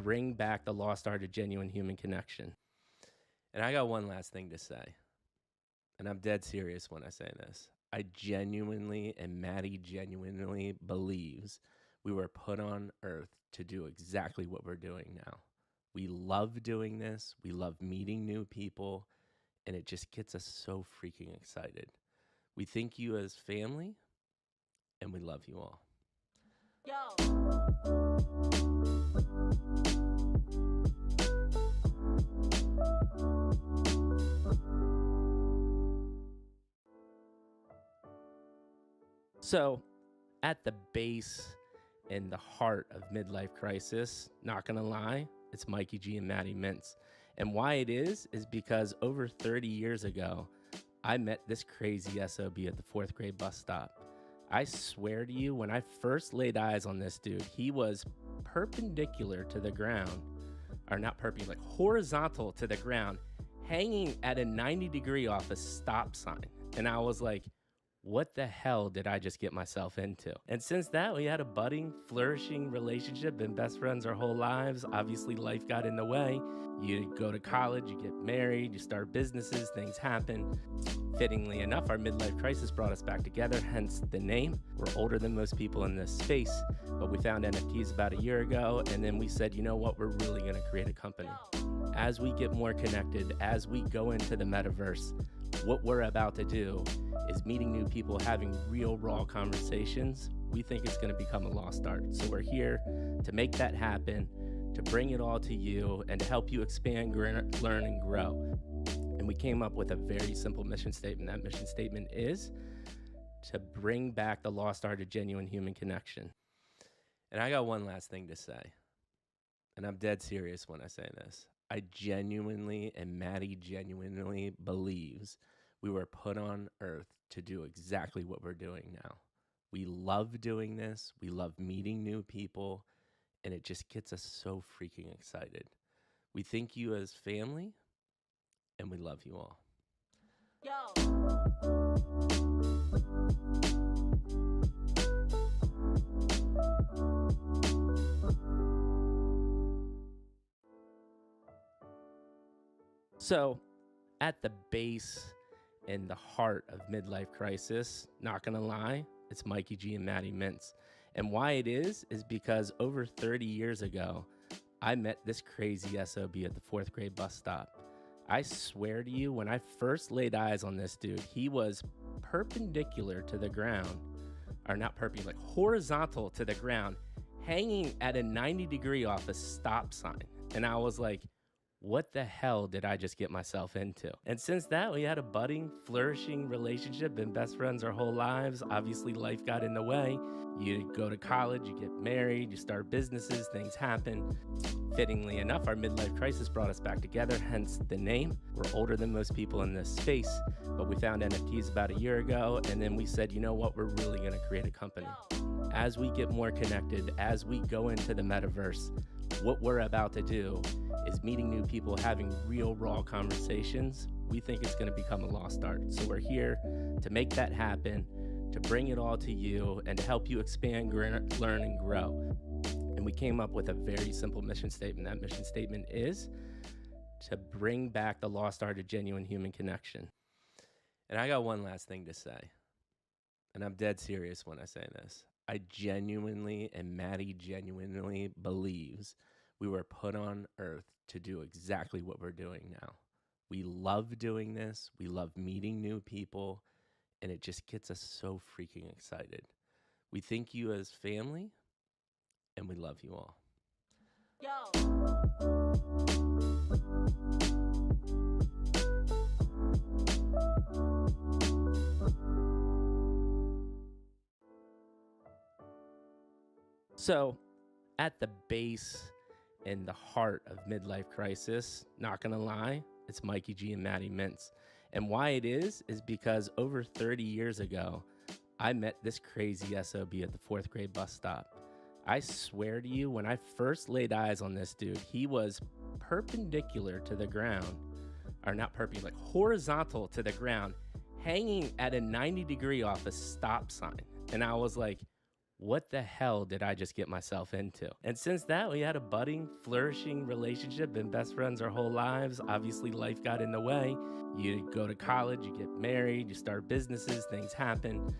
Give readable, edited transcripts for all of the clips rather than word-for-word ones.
bring back the lost art of genuine human connection. And I got one last thing to say, and I'm dead serious when I say this. I genuinely, and Maddie genuinely believes we were put on earth to do exactly what we're doing now. We love doing this. We love meeting new people, and it just gets us so freaking excited. We think you as family, and we love you all. So, at the base and the heart of midlife crisis, not gonna lie, it's Mikey G and Maddie Mintz. And why it is because over 30 years ago, I met this crazy SOB at the 4th grade bus stop. I swear to you, when I first laid eyes on this dude, he was perpendicular to the ground, or not perpendicular, like horizontal to the ground, hanging at a 90-degree off a stop sign. And I was like, what the hell did I just get myself into? And since that, we had a budding, flourishing relationship, been best friends our whole lives. Obviously, life got in the way. You go to college, you get married, you start businesses, things happen. Fittingly enough, our midlife crisis brought us back together, hence the name. We're older than most people in this space, but we found NFTs about a year ago, and then we said, you know what, we're really gonna create a company. As we get more connected, as we go into the metaverse, what we're about to do is meeting new people, having real raw conversations. We think it's gonna become a lost art. So we're here to make that happen, to bring it all to you, and to help you expand, learn, and grow. And we came up with a very simple mission statement. That mission statement is to bring back the lost art of genuine human connection. And I got one last thing to say, and I'm dead serious when I say this. I genuinely, and Maddie genuinely believes we were put on earth to do exactly what we're doing now. We love doing this. We love meeting new people, and it just gets us so freaking excited. We think you as family, and we love you all. So, at the base and the heart of midlife crisis, not gonna lie, it's Mikey G and Maddie Mintz. And why it is because over 30 years ago, I met this crazy SOB at the 4th grade bus stop. I swear to you, when I first laid eyes on this dude, he was perpendicular to the ground, or not perpendicular, like horizontal to the ground, hanging at a 90-degree off a stop sign. And I was like, what the hell did I just get myself into? And since that, we had a budding, flourishing relationship, been best friends our whole lives. Obviously, life got in the way. You go to college, you get married, you start businesses, things happen. Fittingly enough, our midlife crisis brought us back together, hence the name. We're older than most people in this space, but we found NFTs about a year ago, and then we said, you know what, we're really gonna create a company. As we get more connected, as we go into the metaverse, what we're about to do is meeting new people, having real raw conversations. We think it's gonna become a lost art. So we're here to make that happen, to bring it all to you, and to help you expand, learn, and grow. And we came up with a very simple mission statement. That mission statement is to bring back the lost art of genuine human connection. And I got one last thing to say, and I'm dead serious when I say this. I genuinely, and Maddie genuinely believes we were put on earth to do exactly what we're doing now. We love doing this. We love meeting new people, and it just gets us so freaking excited. We think you as family, and we love you all. So, at the base and the heart of midlife crisis, not gonna lie, it's Mikey G and Maddie Mintz. And why it is because over 30 years ago, I met this crazy SOB at the 4th grade bus stop. I swear to you, when I first laid eyes on this dude, he was perpendicular to the ground, or not perpendicular, like horizontal to the ground, hanging at a 90-degree off a stop sign. And I was like, what the hell did I just get myself into? And since that, we had a budding, flourishing relationship, been best friends our whole lives. Obviously, life got in the way. You go to college, you get married, you start businesses, things happen.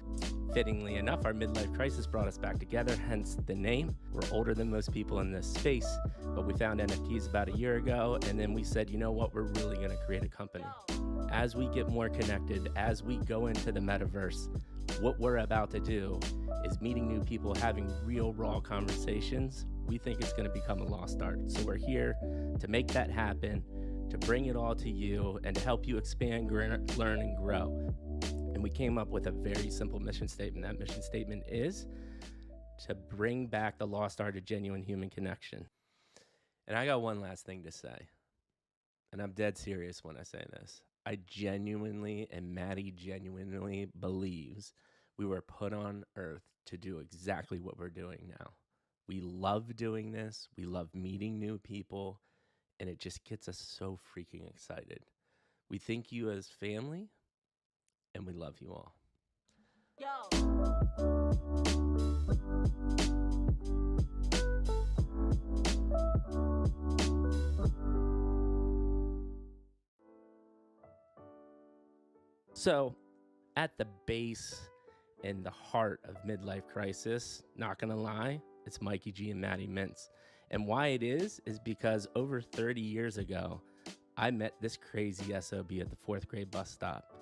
Fittingly enough, our midlife crisis brought us back together, hence the name. We're older than most people in this space, but we found NFTs about a year ago, and then we said, you know what, we're really gonna create a company. As we get more connected, as we go into the metaverse, what we're about to do is meeting new people, having real raw conversations. We think it's gonna become a lost art. So we're here to make that happen, to bring it all to you, and to help you expand, learn, and grow. And we came up with a very simple mission statement. That mission statement is to bring back the lost art of genuine human connection. And I got one last thing to say, and I'm dead serious when I say this. I genuinely, and Maddie genuinely believes we were put on earth to do exactly what we're doing now. We love doing this. We love meeting new people, and it just gets us so freaking excited. We think you as family, and we love you all. So, at the base and the heart of midlife crisis, not gonna lie, it's Mikey G and Maddie Mintz. And why it is because over 30 years ago, I met this crazy SOB at the 4th grade bus stop.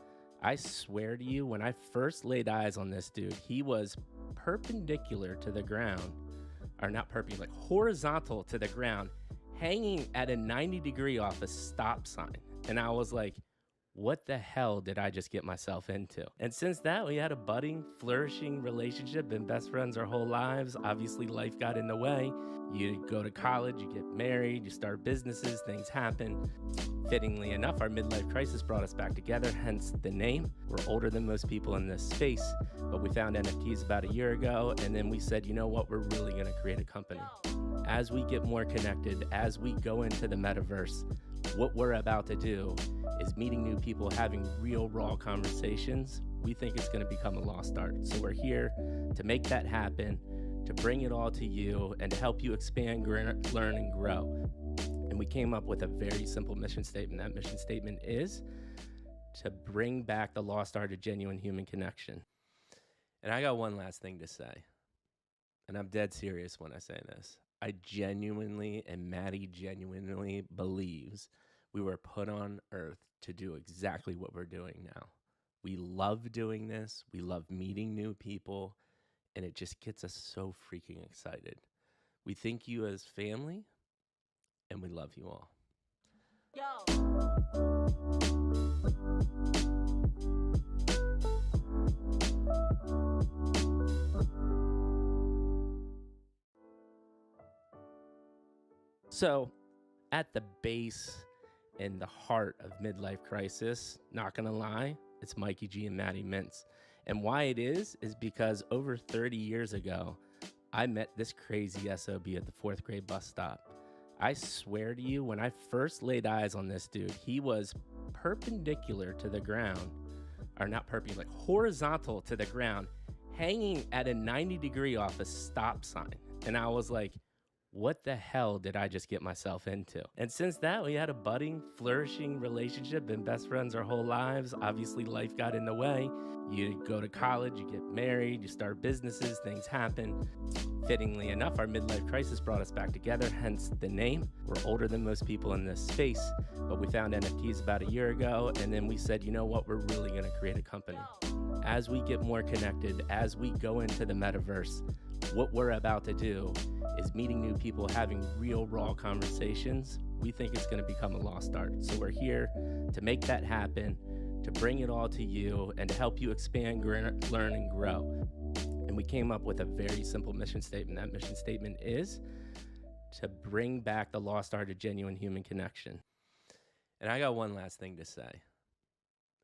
I swear to you, when I first laid eyes on this dude, he was perpendicular to the ground, or not perpendicular, like horizontal to the ground, hanging at a 90-degree off a stop sign. And I was like, what the hell did I just get myself into? And since that, we had a budding, flourishing relationship, been best friends our whole lives. Obviously, life got in the way. You go to college, you get married, you start businesses, things happen. Fittingly enough, our midlife crisis brought us back together, hence the name. We're older than most people in this space, but we found NFTs about a year ago, and then we said, you know what, we're really gonna create a company. As we get more connected, as we go into the metaverse, what we're about to do is meeting new people, having real raw conversations. We think it's gonna become a lost art. So we're here to make that happen, to bring it all to you, and to help you expand, learn, and grow. And we came up with a very simple mission statement. That mission statement is to bring back the lost art of genuine human connection. And I got one last thing to say, and I'm dead serious when I say this. I genuinely, and Maddie genuinely believes we were put on earth to do exactly what we're doing now. We love doing this. We love meeting new people, and it just gets us so freaking excited. We think you as family, and we love you all. So, at the base and the heart of midlife crisis, not gonna lie, it's Mikey G and Maddie Mintz. And why it is because over 30 years ago, I met this crazy SOB at the 4th grade bus stop. I swear to you, when I first laid eyes on this dude, he was perpendicular to the ground, or not perpendicular, like horizontal to the ground, hanging at a 90-degree off a stop sign. And I was like, what the hell did I just get myself into? And since that, we had a budding, flourishing relationship, been best friends our whole lives. Obviously, life got in the way. You go to college, you get married, you start businesses, things happen. Fittingly enough, our midlife crisis brought us back together, hence the name. We're older than most people in this space, but we found NFTs about a year ago, and then we said, you know what, we're really gonna create a company. As we get more connected, as we go into the metaverse, what we're about to do is meeting new people, having real raw conversations. We think it's gonna become a lost art. So we're here to make that happen, to bring it all to you, and to help you expand, learn, and grow. And we came up with a very simple mission statement. That mission statement is to bring back the lost art of genuine human connection. And I got one last thing to say,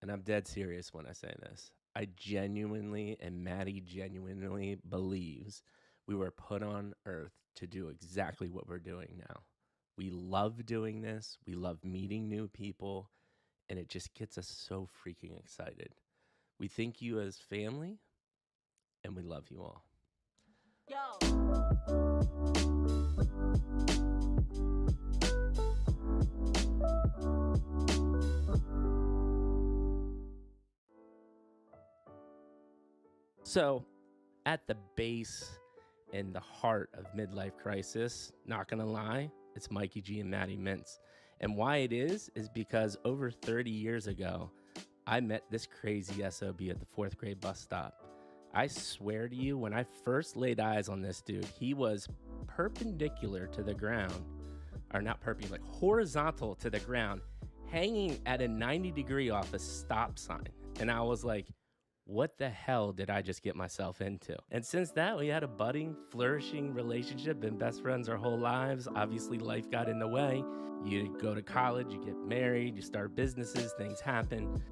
and I'm dead serious when I say this. I genuinely, and Maddie genuinely believes we were put on earth to do exactly what we're doing now. We love doing this. We love meeting new people, and it just gets us so freaking excited. We think you as family, and we love you all. So, at the base and the heart of midlife crisis, not gonna lie, it's Mikey G and Maddie Mintz. And why it is because over 30 years ago, I met this crazy SOB at the 4th grade bus stop. I swear to you, when I first laid eyes on this dude, he was perpendicular to the ground, or not perpendicular, like horizontal to the ground, hanging at a 90-degree off a stop sign. And I was like, what the hell did I just get myself into? And since that, we had a budding, flourishing relationship, been best friends our whole lives. Obviously, life got in the way. You go to college, you get married, you start businesses, things happen.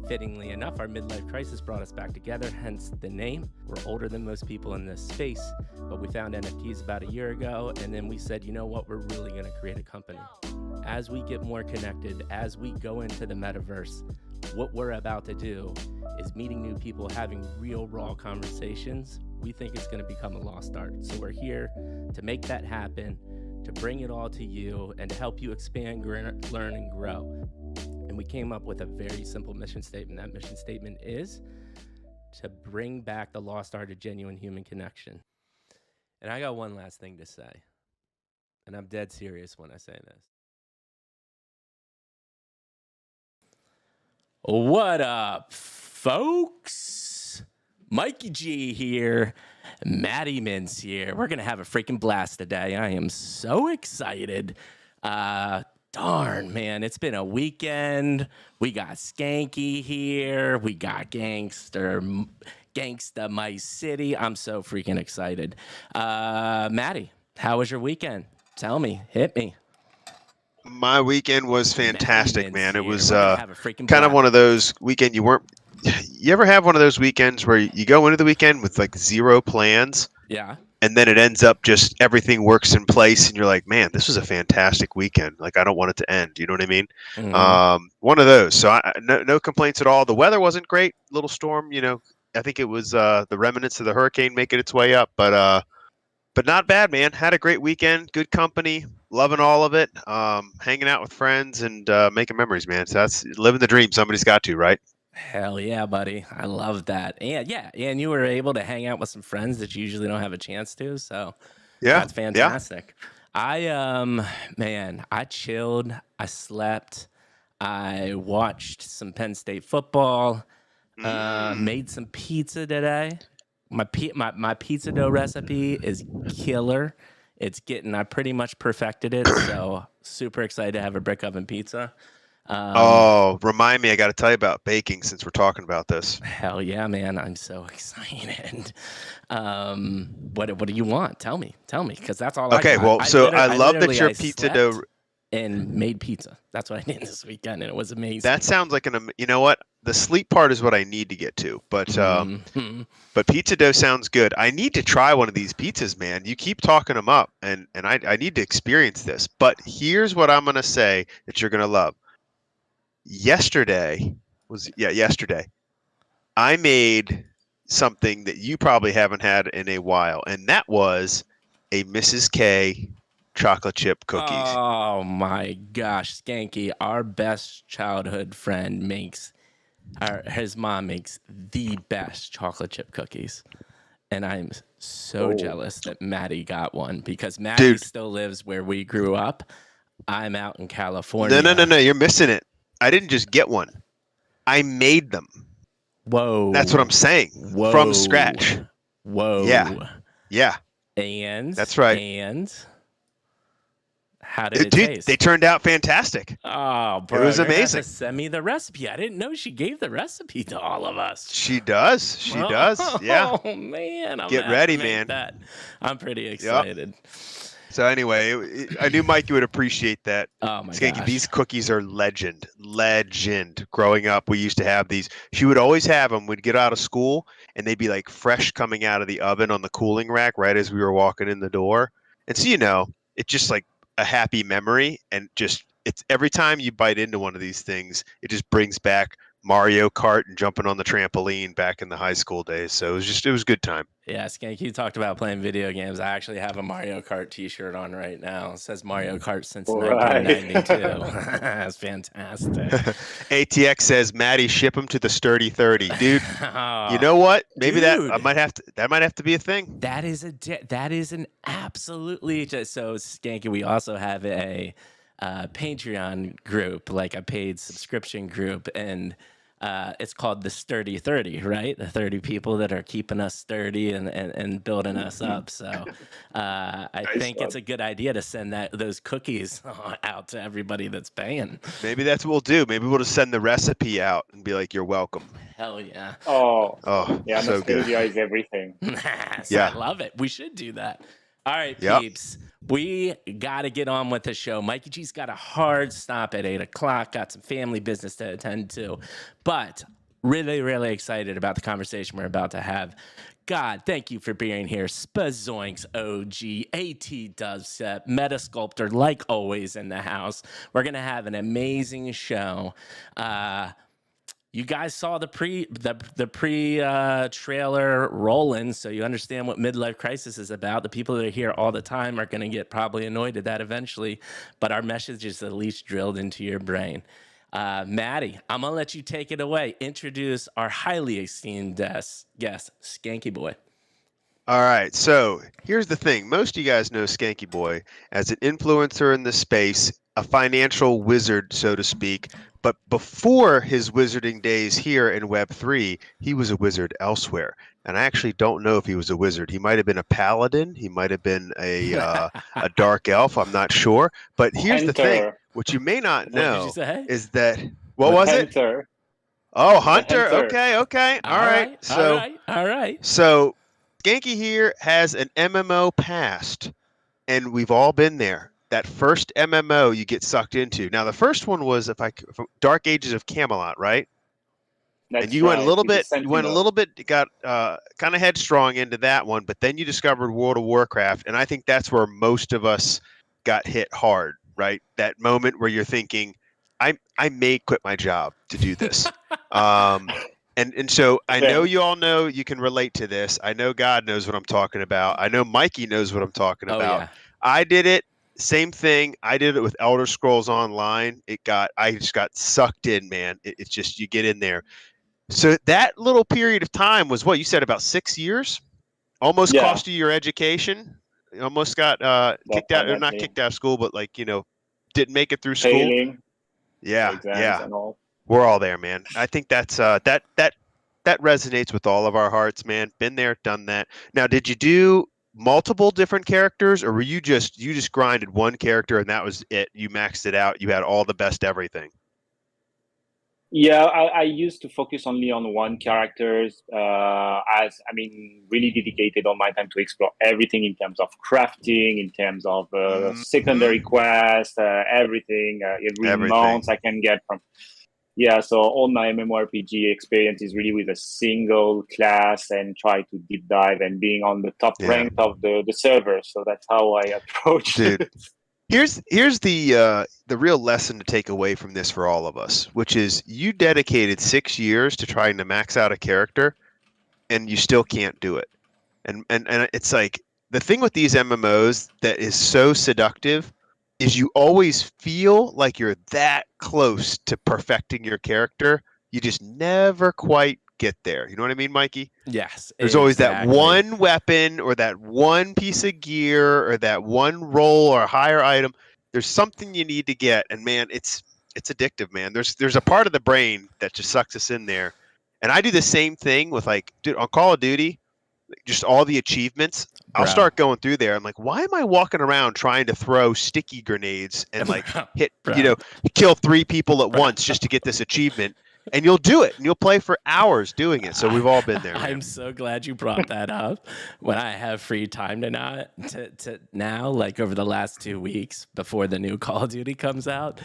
Fittingly enough, our midlife crisis brought us back together, hence the name. We're older than most people in this space, but we found NFTs about a year ago, and then we said, you know what, we're really gonna create a company. As we get more connected, as we go into the metaverse, what we're about to do is meeting new people, having real raw conversations. We think it's going to become a lost art. So we're here to make that happen, to bring it all to you, and to help you expand, learn, and grow. And we came up with a very simple mission statement. That mission statement is to bring back the lost art of genuine human connection. And I got one last thing to say, and I'm dead serious when I say this. What up, folks? Mikey G here, Maddie Mintz here. We're gonna have a freaking blast today. I am so excited. Darn, man, it's been a weekend. We got Skanky here. We got Gangsta My City. I'm so freaking excited. Maddie, how was your weekend? Tell me, hit me. My weekend was fantastic, man. It was kind of one of those weekend you ever have one of those weekends where you go into the weekend with like zero plans, Yeah. and then it ends up just everything works in place, and you're like, man, this was a fantastic weekend. Like, I don't want it to end. You know what I mean? Mhm. One of those. So no complaints at all. The weather wasn't great. Little storm. I think it was the remnants of the hurricane making its way up, but not bad, man. Had a great weekend, good company, loving all of it. Hanging out with friends and making memories, man. So that's living the dream. Somebody's got to, right? Hell yeah, buddy. I love that. And you were able to hang out with some friends that you usually don't have a chance to. So Yeah, that's fantastic. Man, I chilled. I slept. I watched some Penn State football. Made some pizza today. My pizza dough recipe is killer. I pretty much perfected it, so super excited to have a brick oven pizza. Remind me, I got to tell you about baking since we're talking about this. Hell yeah, man! I'm so excited. What do you want? Tell me, because that's all. Okay, I love that your pizza dough and made pizza. That's what I did this weekend, and it was amazing. That sounds like you know what? The sleep part is what I need to get to, but pizza dough sounds good. I need to try one of these pizzas, man. You keep talking them up, and I need to experience this. But here's what I'm gonna say that you're gonna love. Yesterday, I made something that you probably haven't had in a while, and that was a Mrs. K chocolate chip cookies. Oh my gosh, Skanky, our best childhood friend his mom makes the best chocolate chip cookies. And I'm so jealous that Maddie got one, because Maddie still lives where we grew up. I'm out in California. No, you're missing it. I didn't just get one. I made them. Whoa. That's what I'm saying. Whoa. From scratch. Whoa. Yeah. And that's right. And how did it taste? They turned out fantastic. Oh, bro. It was amazing. Send me the recipe. I didn't know she gave the recipe to all of us. She does. She does. Yeah. Oh, man. Get ready, man. I'm pretty excited. Yep. So anyway, I knew Mikey would appreciate that. Oh, my Skanky, gosh. these cookies are legend. Growing up, we used to have these. She would always have them. We'd get out of school, and they'd be like fresh coming out of the oven on the cooling rack right as we were walking in the door. And so, it's just like a happy memory, and it's every time you bite into one of these things, it just brings back Mario Kart and jumping on the trampoline back in the high school days. So it was a good time. Yeah, Skank, you talked about playing video games. I actually have a Mario Kart t-shirt on right now. It says Mario Kart since Right. 1992. That's fantastic. ATX says, Maddie, ship them to the Sturdy 30. Dude, you know what? Maybe Dude. that might have to be a thing. That is an absolutely just so Skanky. We also have a Patreon group, like a paid subscription group, and it's called the Sturdy 30, right? The 30 people that are keeping us sturdy and building us up. So I think it's a good idea to send those cookies out to everybody that's paying. Maybe that's what we'll do. Maybe we'll just send the recipe out and be like, "You're welcome." Hell yeah. Oh, yeah, so good. nostalgia is everything. Yeah, I love it. We should do that. All right, peeps. We got to get on with the show. Mikey G's got a hard stop at 8 o'clock, got some family business to attend to, but really, really excited about the conversation we're about to have. God, thank you for being here. Spazoinks OG, AT Dubstep, Meta Sculptor, like always in the house. We're going to have an amazing show. You guys saw the pre trailer rolling, so you understand what midlife crisis is about. The people that are here all the time are going to get probably annoyed at that eventually, but our message is at least drilled into your brain. Maddie, I'm gonna let you take it away. Introduce our highly esteemed guest, Skanky Boy. All right, so here's the thing. Most of you guys know Skanky Boy as an influencer in the space, a financial wizard, so to speak. But before his wizarding days here in Web3, he was a wizard elsewhere. And I actually don't know if he was a wizard. He might have been a paladin. He might have been a dark elf. I'm not sure. But here's the thing. What you may not know is that, what was it? Oh, Hunter. Okay. All right. So Skanky here has an MMO past, and we've all been there. That first MMO you get sucked into. Now, the first one was Dark Ages of Camelot, right? And you went a little bit, got kind of headstrong into that one, but then you discovered World of Warcraft, and I think that's where most of us got hit hard, right? That moment where you're thinking, I may quit my job to do this. And so I know you all know you can relate to this. I know God knows what I'm talking about. I know Mikey knows what I'm talking about. Yeah. I did it. Same thing. I did it with Elder Scrolls Online. I just got sucked in, man. It's just, you get in there. So that little period of time was what you said, about 6 years, almost cost you your education. You almost got kicked out, or not kicked out of school, but didn't make it through school. Failing. Yeah. And all. We're all there, man. I think that's that resonates with all of our hearts, man. Been there, done that. Now, did you do multiple different characters, or were you just grinded one character and that was it? You maxed it out. You had all the best everything. Yeah, I used to focus only on one character, really dedicated all my time to explore everything in terms of crafting, in terms of secondary quests, everything, every mount I can get from. Yeah, so all my MMORPG experience is really with a single class and try to deep dive and being on the top rank of the server. So that's how I approach it. Here's the real lesson to take away from this for all of us, which is you dedicated 6 years to trying to max out a character, and you still can't do it. And it's like, the thing with these MMOs that is so seductive is you always feel like you're that close to perfecting your character. You just never quite get there. You know what I mean, Mikey? Yes. There's always that one weapon or that one piece of gear or that one role or higher item. There's something you need to get, and man, it's addictive, man. There's a part of the brain that just sucks us in there. And I do the same thing with, dude, on Call of Duty, just all the achievements. I'll start going through there. I'm like, why am I walking around trying to throw sticky grenades and hit, kill 3 people at once just to get this achievement? And you'll do it, and you'll play for hours doing it. So we've all been there, man. I'm so glad you brought that up. When I have free time now, over the last 2 weeks before the new Call of Duty comes out,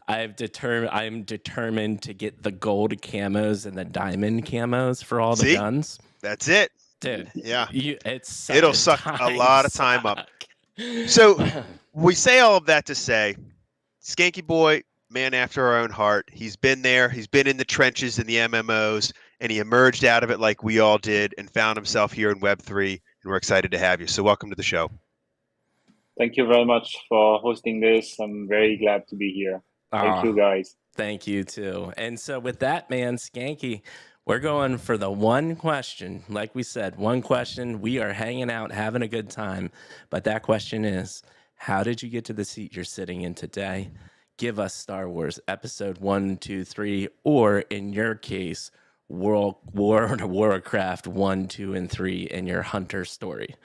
I'm determined to get the gold camos and the diamond camos for all the guns. That's it. Dude, yeah, it'll suck a lot of time up. So we say all of that to say, Skanky Boy, man after our own heart. He's been there. He's been in the trenches in the MMOs, and he emerged out of it like we all did and found himself here in Web3. And we're excited to have you. So welcome to the show. Thank you very much for hosting this. I'm very glad to be here. Thank you, guys. Thank you, too. And so with that, man, Skanky, we're going for the one question. Like we said, one question. We are hanging out, having a good time. But that question is, how did you get to the seat you're sitting in today? Give us Star Wars Episode 1, 2, 3, or in your case, World of Warcraft 1, 2, and 3 in your Hunter story.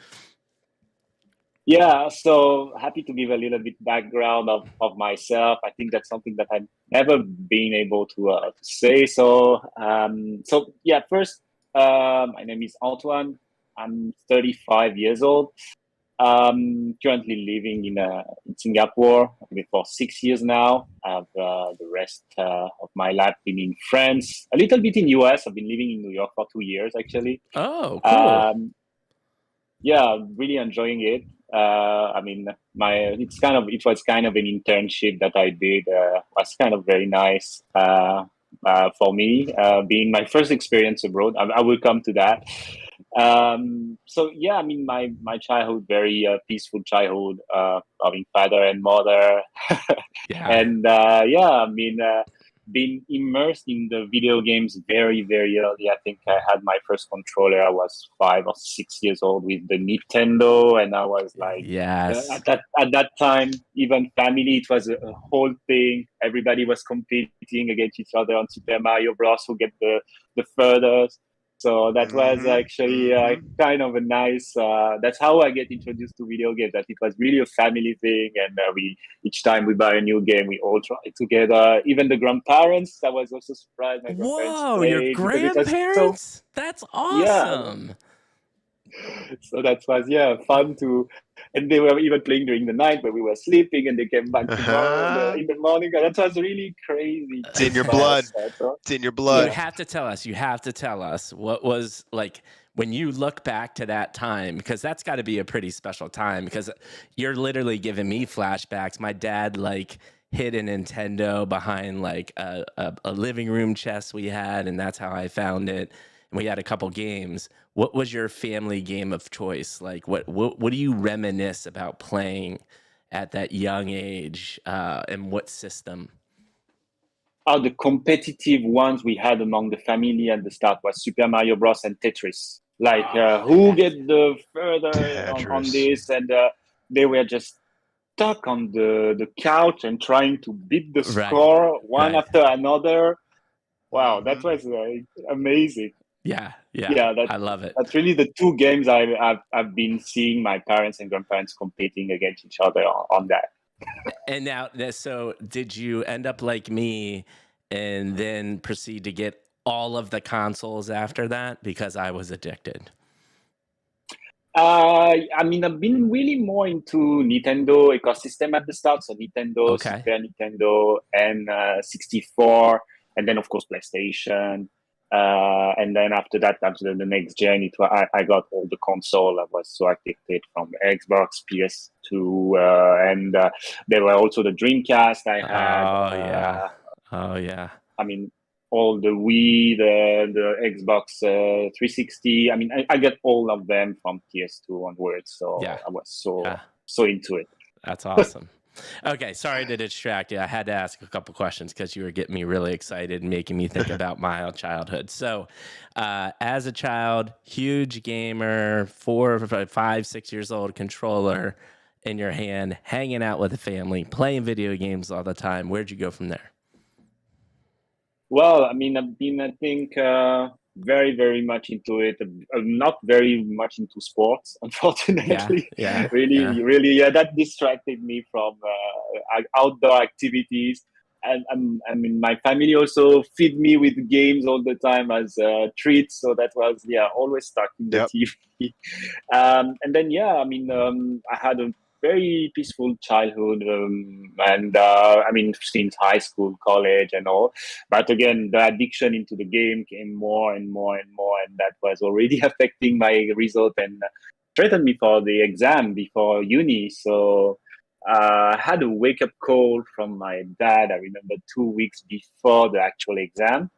Yeah, so happy to give a little bit background of myself. I think that's something that I've never been able to say. So, first, my name is Antoine. I'm 35 years old. Currently living in Singapore. I've been for 6 years now. I've the rest of my life been in France, a little bit in US. I've been living in New York for 2 years, actually. Oh, cool. Yeah, really enjoying it. It was kind of an internship that I did. Was kind of very nice for me, being my first experience abroad. I will come to that. My childhood, very peaceful childhood, loving father and mother. Yeah. And being immersed in the video games very, very early. I think I had my first controller. I was 5 or 6 years old with the Nintendo, and I was like, yes. At that time, even family, it was a whole thing. Everybody was competing against each other on Super Mario Bros. Who get the furthest. So that was actually kind of a nice. That's how I get introduced to video games. That it was really a family thing, and each time we buy a new game, we all try it together. Even the grandparents. I was also surprised. My grandparents played, your grandparents? That's awesome. Yeah. So that was fun to, and they were even playing during the night when we were sleeping, and they came back tomorrow in the morning. That was really crazy. It's in your blood. It's in your blood. You have to tell us. You have to tell us what was like when you look back to that time, because that's got to be a pretty special time. Because you're literally giving me flashbacks. My dad hid a Nintendo behind a living room chest we had, and that's how I found it. And we had a couple games. What was your family game of choice? Like, what do you reminisce about playing at that young age, and what system? The competitive ones we had among the family at the start was Super Mario Bros. And Tetris. Who get the further on this? And they were just stuck on the couch and trying to beat the score one after another. Wow, that was amazing. Yeah, I love it. That's really the two games I've been seeing my parents and grandparents competing against each other on that. And now, so did you end up like me and then proceed to get all of the consoles after that? Because I was addicted. I've been really more into Nintendo ecosystem at the start. So Nintendo, Super Nintendo, and 64, and then of course PlayStation. And then after that, after the next gen, I got all the console. I was so addicted from Xbox, PS2, and there were also the Dreamcast I had. Oh yeah. All the Wii, the Xbox 360. I get all of them from PS2 onwards. So I was so into it. That's awesome. Okay, sorry to distract you. I had to ask a couple questions because you were getting me really excited and making me think about my childhood. So, as a child, huge gamer, 4, 5, 6 years old, controller in your hand, hanging out with the family, playing video games all the time. Where'd you go from there? Well, I've been, I think, very, very much into it. Not very much into sports, unfortunately. Really, that distracted me from outdoor activities. And my family also feed me with games all the time as treats. So that was always stuck in the TV. And then I had a very peaceful childhood, since high school, college, and all. But again, the addiction into the game came more and more and more, and that was already affecting my result and threatened me for the exam before uni. So I had a wake-up call from my dad. I remember 2 weeks before the actual exam,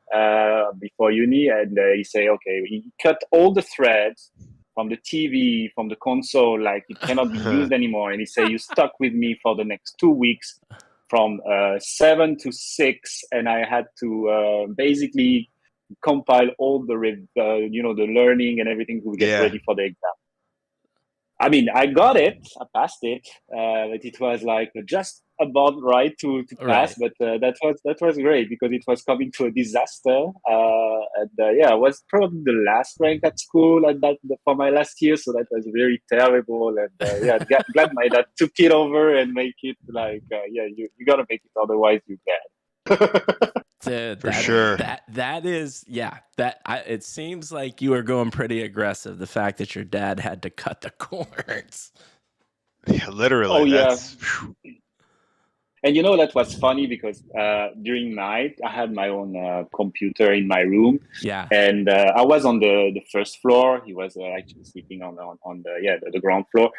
before uni, and he say, okay, he cut all the threads from the TV, from the console, like it cannot be used anymore. And he say, you stuck with me for the next 2 weeks from 7 to 6, and I had to basically compile all the the learning and everything to get ready for the exam. I mean, I got it, I passed it, but it was like just about right to pass. Right. But that was great because it was coming to a disaster. I was probably the last rank at school at for my last year, so that was very terrible. And glad my dad took it over and make it like, you gotta make it, otherwise you bad. Dude, For sure. That is, it seems like you were going pretty aggressive. The fact that your dad had to cut the cords. Yeah, literally. Oh yeah. And that was funny because during night I had my own computer in my room. Yeah. And I was on the first floor. He was actually sleeping on the ground floor,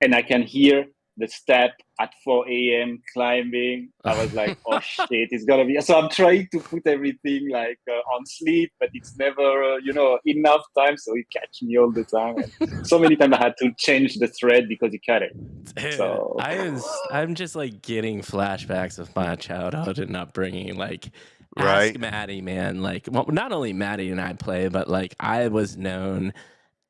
and I can hear the step at 4 a.m. climbing. I was like, oh shit, it's gonna be. So I'm trying to put everything like on sleep, but it's never enough time. So he catch me all the time. And so many times I had to change the thread because he cut it. Dude, So I'm just like getting flashbacks of my childhood and upbringing. Like, Right. ask Maddie, man. Like, well, not only Maddie and I play, but like I was known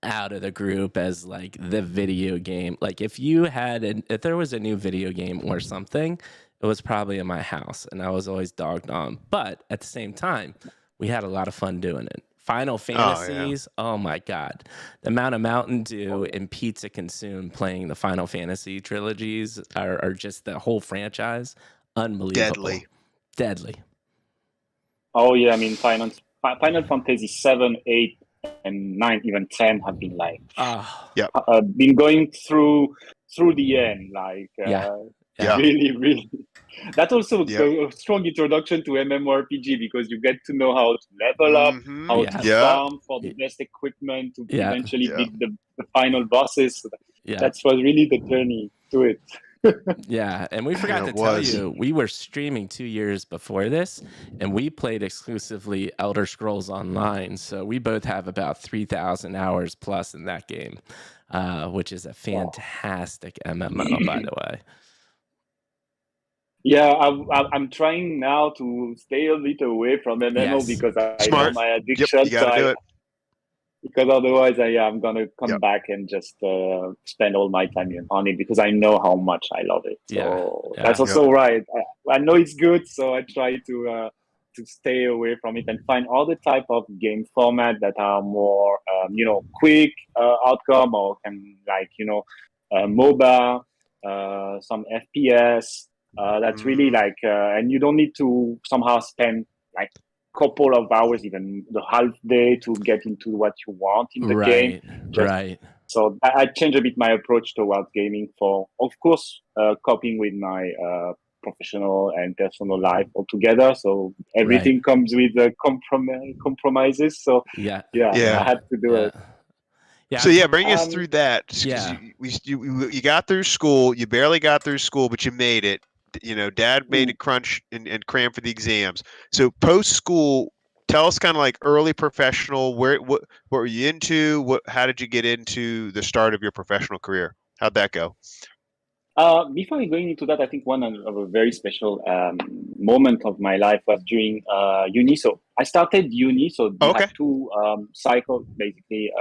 out of the group as like the video game. Like, if there was a new video game or something, it was probably in my house, and I was always dogged on. But at the same time, we had a lot of fun doing it. Final Fantasies, oh my God. The amount of Mountain Dew and pizza consumed playing the Final Fantasy trilogies are just the whole franchise. Unbelievable. Deadly. Oh yeah, I mean Final Fantasy 7, 8, and 9, even 10 have been like been going through the end, like really, really. That's also a strong introduction to MMORPG because you get to know how to level up, how to farm for the best equipment to eventually beat the final bosses. So that was really the journey to it. Yeah, and we forgot to tell you, we were streaming 2 years before this, and we played exclusively Elder Scrolls Online. So we both have about 3,000 hours plus in that game, which is a fantastic MMO, by the way. Yeah, I'm trying now to stay a little away from MMO because I know my addiction. Yep, you gotta do it. Because otherwise, I'm gonna come back and just spend all my time on it because I know how much I love it. So that's also right. I know it's good, so I try to stay away from it and find other type of game format that are more quick outcome, or can MOBA, some FPS. That's really like, and you don't need to somehow spend like couple of hours, even the half day, to get into what you want in the game. So I changed a bit my approach towards gaming for, of course, coping with my professional and personal life altogether. So everything comes with compromises. So I had to do it. Yeah. So bring us through that. You got through school. You barely got through school, but you made it. Dad made it crunch and cram for the exams. So post school, tell us kind of like early professional. What were you into? How did you get into the start of your professional career? How'd that go? Before going into that, I think one of a very special moment of my life was during uni. So I started uni. So you have two cycles basically.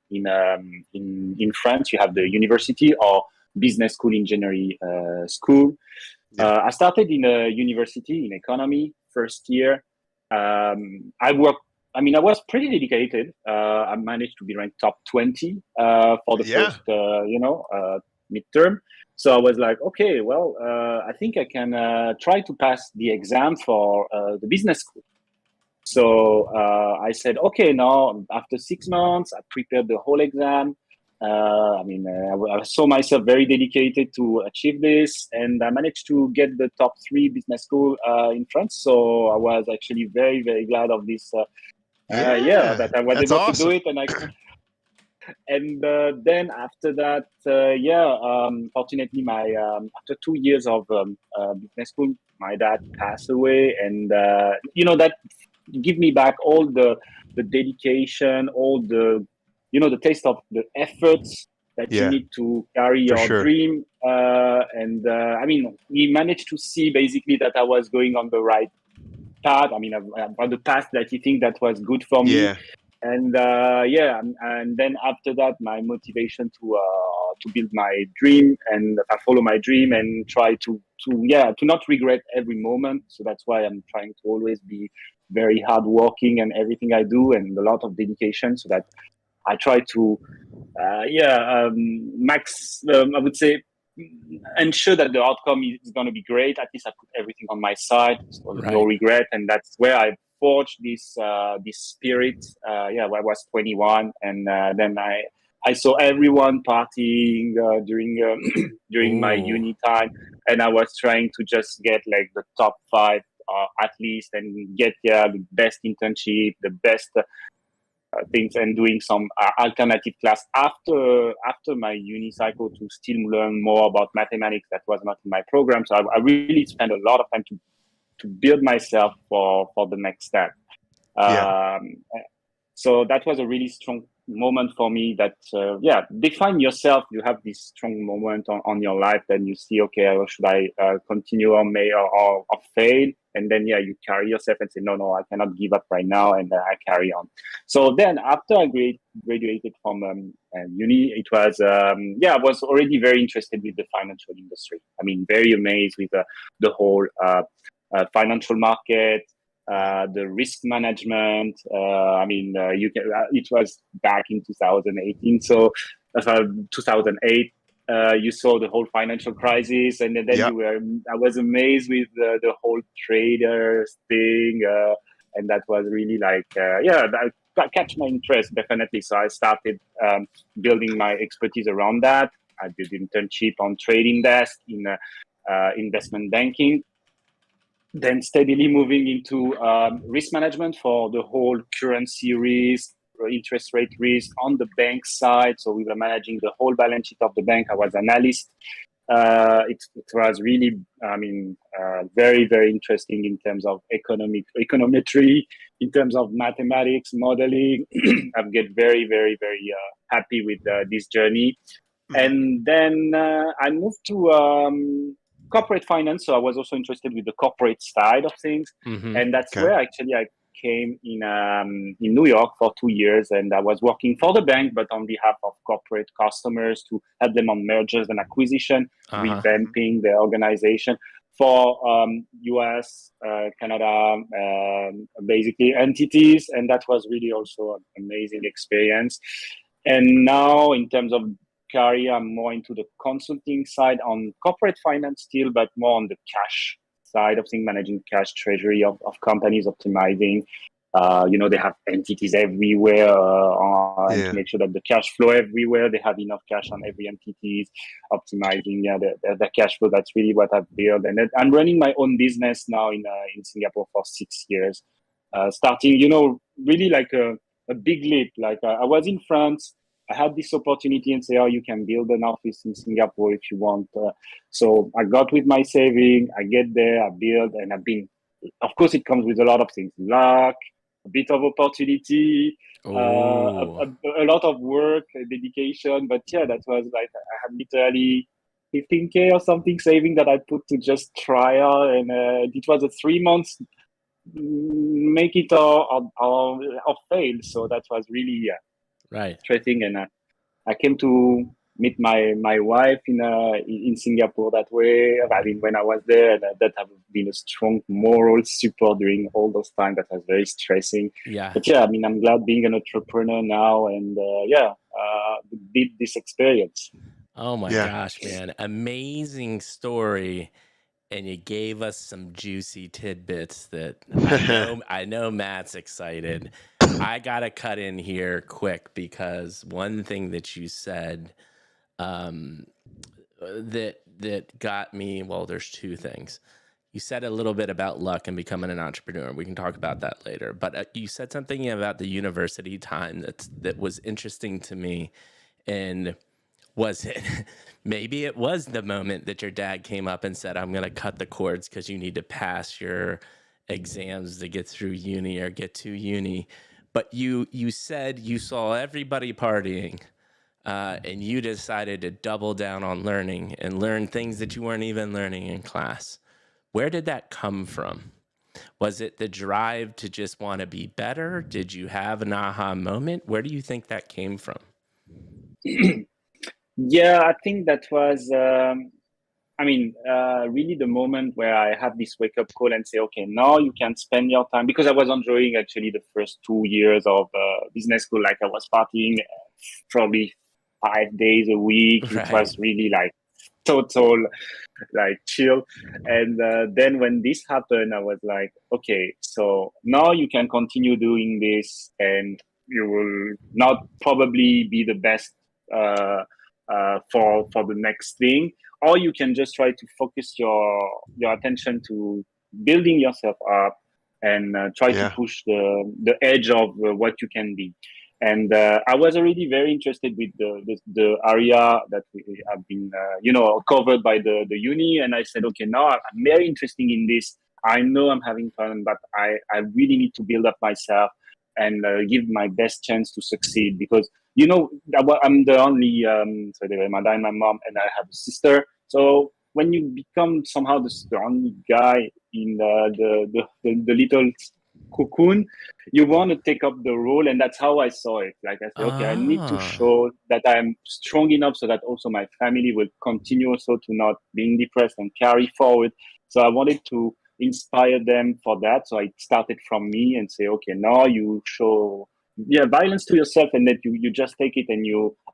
In France, you have the university or business school, engineering school. I started in a university in economy first year. I was pretty dedicated. I managed to be ranked top 20 for the first, midterm. So I was like, okay, well, I think I can try to pass the exam for the business school. So I said, okay, now after 6 months, I prepared the whole exam. I saw myself very dedicated to achieve this, and I managed to get the top 3 business school in France. So I was actually very, very glad of this. That I was able to do it, and And then after that, fortunately, my after 2 years of business school, my dad passed away, and that give me back all the dedication, all the the taste of the efforts that you Yeah, need to carry for your sure. dream. I mean, he managed to see basically that I was going on the right path. I mean, on the path that he think that was good for me. Yeah. And and then after that, my motivation to build my dream and follow my dream and try to not regret every moment. So that's why I'm trying to always be very hardworking and everything I do, and a lot of dedication, so that I try to max. I would say ensure that the outcome is going to be great. At least I put everything on my side, so no Right. regret, and that's where I forged this spirit. When I was 21, and then I saw everyone partying during during my Ooh. uni time, and I was trying to just get like the top five at least, and get the best internship, the best things, and doing some alternative class after my uni cycle to still learn more about mathematics that was not in my program. So I really spent a lot of time to build myself for the next step. Yeah. Um, so that was a really strong moment for me. That define yourself. You have this strong moment on your life, then you see, okay, should I continue or fail? And then you carry yourself and say, no, I cannot give up right now, and I carry on. So then after I graduated from uni, it was I was already very interested with the financial industry. I mean, very amazed with the whole financial market, the risk management. It was back in 2018, so 2008. You saw the whole financial crisis, and then Yep. I was amazed with the whole traders thing, and that was really like, that catch my interest definitely. So I started building my expertise around that. I did internship on trading desk in investment banking, then steadily moving into risk management for the whole currency risk, interest rate risk on the bank side. So we were managing the whole balance sheet of the bank. I was analyst. It was really, very, very interesting in terms of econometry, in terms of mathematics, modeling. I get very, very, very happy with this journey. And then I moved to corporate finance. So I was also interested with the corporate side of things. Mm-hmm. And that's Okay. where actually I came in New York for 2 years, and I was working for the bank, but on behalf of corporate customers to help them on mergers and acquisition, revamping their organization for US, Canada, basically entities. And that was really also an amazing experience. And now in terms of career, I'm more into the consulting side on corporate finance still, but more on the cash side of things, managing cash treasury of companies, optimizing. They have entities everywhere, and to make sure that the cash flow everywhere, they have enough cash on every entities, optimizing the cash flow. That's really what I've built. And then I'm running my own business now in Singapore for 6 years, starting, really like a big leap. Like I was in France. I had this opportunity and say, oh, you can build an office in Singapore if you want. So I got with my saving, I get there, I build, and I've been, of course, it comes with a lot of things, luck, a bit of opportunity, a lot of work, dedication. But yeah, that was like, I had literally 15K or something saving that I put to just try out. And it was a 3 months make it or fail. So that was really interesting. And I came to meet my wife in Singapore that way. I mean, when I was there, that have been a strong moral support during all those times. That was very stressing. Yeah. But yeah, I mean, I'm glad being an entrepreneur now, and did this experience. Oh my gosh, man. Amazing story. And you gave us some juicy tidbits that I know Matt's excited. I gotta cut in here quick because one thing that you said that got me, well, there's two things. you said a little bit about luck and becoming an entrepreneur. We can talk about that later. But you said something about the university time that was interesting to me. And was it maybe it was the moment that your dad came up and said, "I'm going to cut the cords because you need to pass your exams to get through uni or get to uni." But you said you saw everybody partying. And you decided to double down on learning and learn things that you weren't even learning in class. Where did that come from? Was it the drive to just want to be better? Did you have an aha moment? Where do you think that came from? Yeah, I think that was, really the moment where I had this wake up call and say, okay, now you can spend your time, because I was enjoying actually the first 2 years of business school. Like I was partying probably 5 days a week. It Right. was really like total like chill. And then when this happened, I was like, okay, so now you can continue doing this, and you will not probably be the best for the next thing, or you can just try to focus your attention to building yourself up and try to Yeah. push the edge of what you can be. And I was already very interested with the area that we have been, covered by the uni. And I said, okay, now I'm very interested in this. I know I'm having fun, but I really need to build up myself and give my best chance to succeed, because I'm the only my dad, my mom, and I have a sister. So when you become somehow the only guy in the little cocoon, you want to take up the role. And that's how I saw it. Like I said, okay, I need to Ah, show that I'm strong enough so that also my family will continue also to not being depressed and carry forward. So I wanted to inspire them for that. So I started from me and say, okay, now you show violence to yourself, and that you just take it. And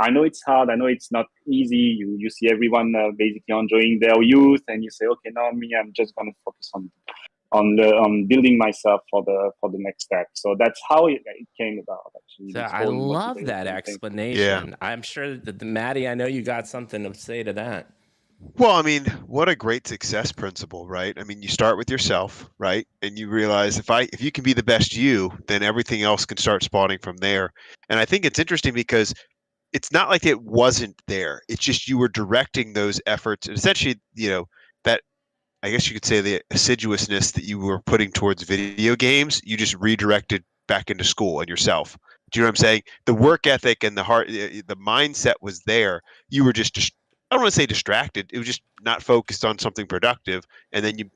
I know it's hard, I know it's not easy. You see everyone basically enjoying their youth, and you say, okay, now me, I'm just going to focus on building myself for the next step. So that's how it came about, actually, so this I whole love that motivation thing. Yeah. explanation. I'm sure that Maddie, I know you got something to say to that. Well, I mean, what a great success principle, right? I mean, you start with yourself, right? And you realize if you can be the best you, then everything else can start spawning from there. And I think it's interesting because it's not like it wasn't there. It's just you were directing those efforts, and essentially, that I guess you could say the assiduousness that you were putting towards video games, you just redirected back into school and yourself. Do you know what I'm saying? The work ethic and the heart, the mindset was there. You were just I don't want to say distracted. It was just not focused on something productive, and then you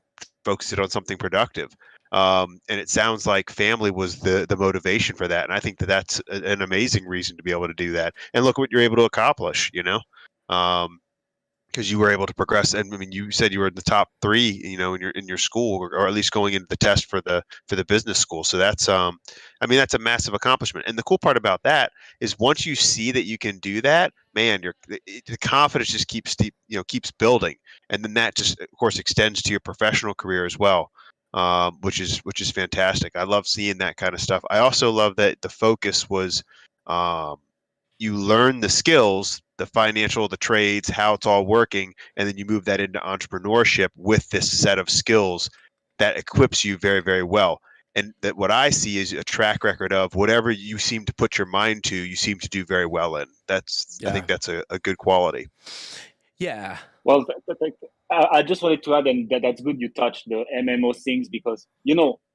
focused it on something productive. And it sounds like family was the motivation for that, and I think that's an amazing reason to be able to do that. And look what you're able to accomplish. Because you were able to progress. And I mean, you said you were in the top 3, in your school, or at least going into the test for the business school. So that's I mean, that's a massive accomplishment. And the cool part about that is once you see that you can do that, man, the confidence just keeps building, and then that just of course extends to your professional career as well. Which is fantastic. I love seeing that kind of stuff. I also love that the focus was um, you learn the skills, the financial, the trades, how it's all working, and then you move that into entrepreneurship with this set of skills that equips you very, very well. And that what I see is a track record of whatever you seem to put your mind to, you seem to do very well in. I think that's a good quality. Yeah. Well, I just wanted to add, and that's good you touched the MMO things, because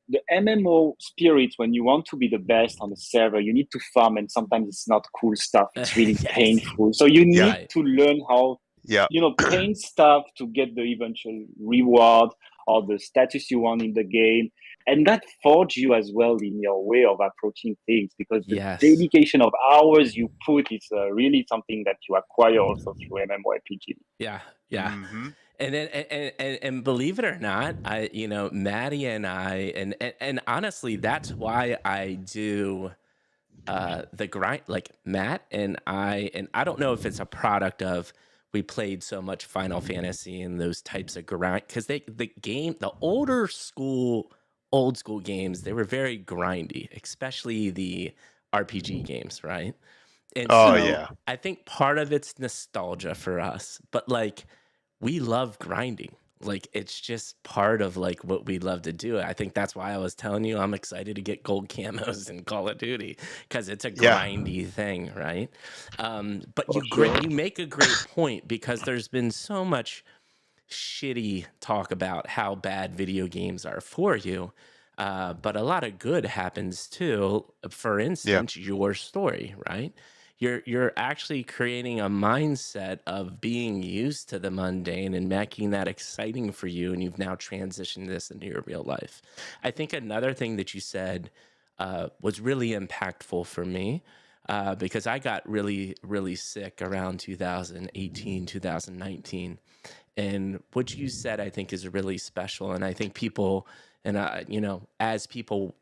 the MMO spirit, when you want to be the best on the server, you need to farm, and sometimes it's not cool stuff. It's really Yes. painful. So you need Right. to learn how, Yeah. pain stuff to get the eventual reward or the status you want in the game. And that forge you as well in your way of approaching things, because the Yes. dedication of hours you put is really something that you acquire also through MMORPG. Yeah. Yeah. Mm-hmm. And then, and believe it or not, Maddie and I, and honestly, that's why I do the grind. Like Matt and I don't know if it's a product of we played so much Final Fantasy and those types of grind, because the old school games, they were very grindy, especially the RPG games, right? And Oh so yeah. I think part of it's nostalgia for us, but like we love grinding. like it's just part of like what we love to do. I think that's why I was telling you I'm excited to get gold camos in Call of Duty, because it's a Yeah. grindy thing, right? But For sure. you make a great point, because there's been so much shitty talk about how bad video games are for you. But a lot of good happens too. For instance, your story, right? You're actually creating a mindset of being used to the mundane and making that exciting for you, and you've now transitioned this into your real life. I think another thing that you said was really impactful for me, because I got really, really sick around 2018, 2019. And what you said, I think, is really special. And I think people, and as people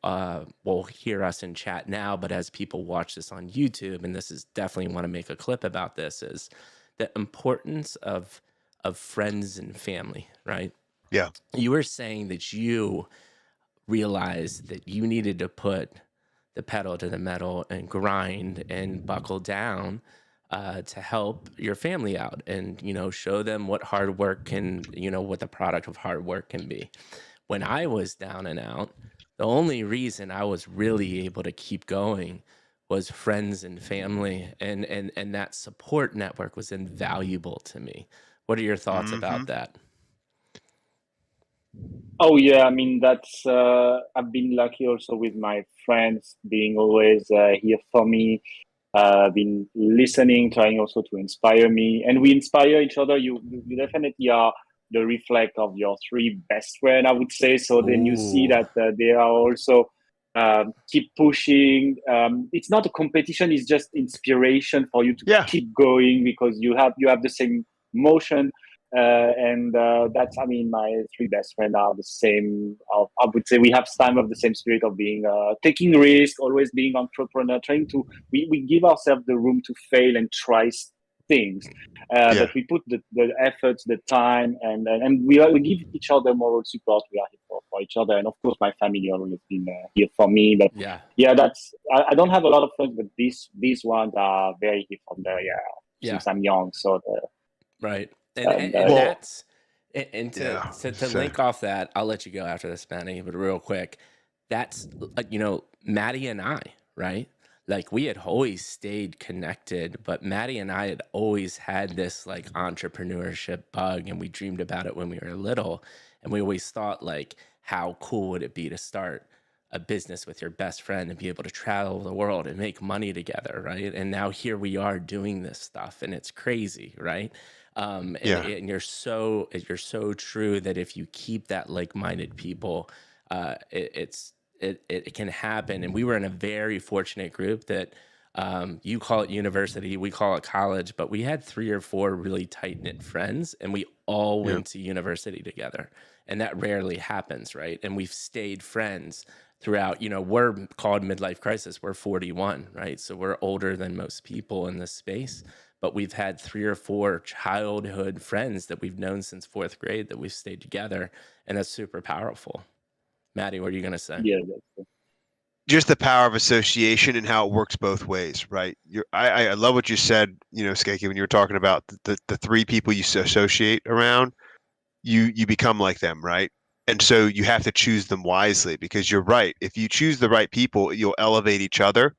will hear us in chat now, but as people watch this on YouTube, and this is definitely want to make a clip about this, is the importance of friends and family, right? Yeah. You were saying that you realized that you needed to put the pedal to the metal and grind and buckle down to help your family out, and show them what hard work can, what the product of hard work can be. When I was down and out, the only reason I was really able to keep going was friends and family, and that support network was invaluable to me. What are your thoughts about that? Oh yeah, I mean that's I've been lucky also with my friends being always here for me, been listening, trying also to inspire me, and we inspire each other. You definitely are the reflect of your three best friends, I would say. So then you see Ooh. that they are also keep pushing. It's not a competition; it's just inspiration for you to keep going, because you have the same motion. And that's, I mean, my three best friends are the same. I would say we have some of the same spirit of being taking risk, always being entrepreneur, trying to. We give ourselves the room to fail and try things, but we put the efforts, the time, and we give each other moral support. We are here for each other, and of course, my family always been here for me. But yeah, that's I don't have a lot of friends, but these ones are very here from there. Since I'm young, so right. And that's to Sorry. link off that, I'll let you go after this, Manny, but real quick, that's Maddie and I, right? Like we had always stayed connected, but Maddie and I had always had this like entrepreneurship bug, and we dreamed about it when we were little, and we always thought like, how cool would it be to start a business with your best friend and be able to travel the world and make money together, right? And now here we are doing this stuff, and it's crazy, right? And you're so true that if you keep that like-minded people, it can happen. And we were in a very fortunate group that you call it university, we call it college, but we had 3 or 4 really tight-knit friends, and we all went to university together, and that rarely happens, right? And we've stayed friends throughout. We're called midlife crisis, we're 41, right? So we're older than most people in this space, but we've had 3 or 4 childhood friends that we've known since 4th grade that we've stayed together, and that's super powerful. Maddie, what are you going to say? Yeah, just the power of association and how it works both ways, right? I love what you said, Skeki, when you were talking about the 3 people you associate around, you become like them, right? And so you have to choose them wisely, because you're right. If you choose the right people, you'll elevate each other.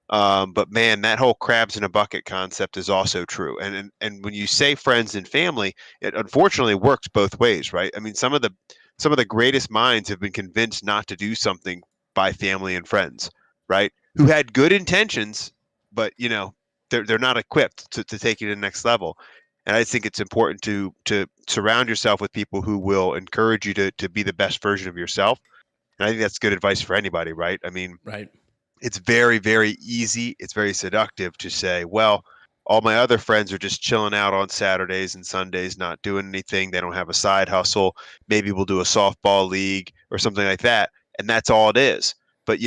But man, that whole crabs in a bucket concept is also true. And when you say friends and family, it unfortunately works both ways, right? I mean, some of the greatest minds have been convinced not to do something by family and friends, right? Who had good intentions, but they're not equipped to take it to the next level. And I think it's important to surround yourself with people who will encourage you to be the best version of yourself. And I think that's good advice for anybody, right? I mean, right. It's very, very easy. It's very seductive to say, well, all my other friends are just chilling out on Saturdays and Sundays, not doing anything. They don't have a side hustle. Maybe we'll do a softball league or something like that. And that's all it is. But,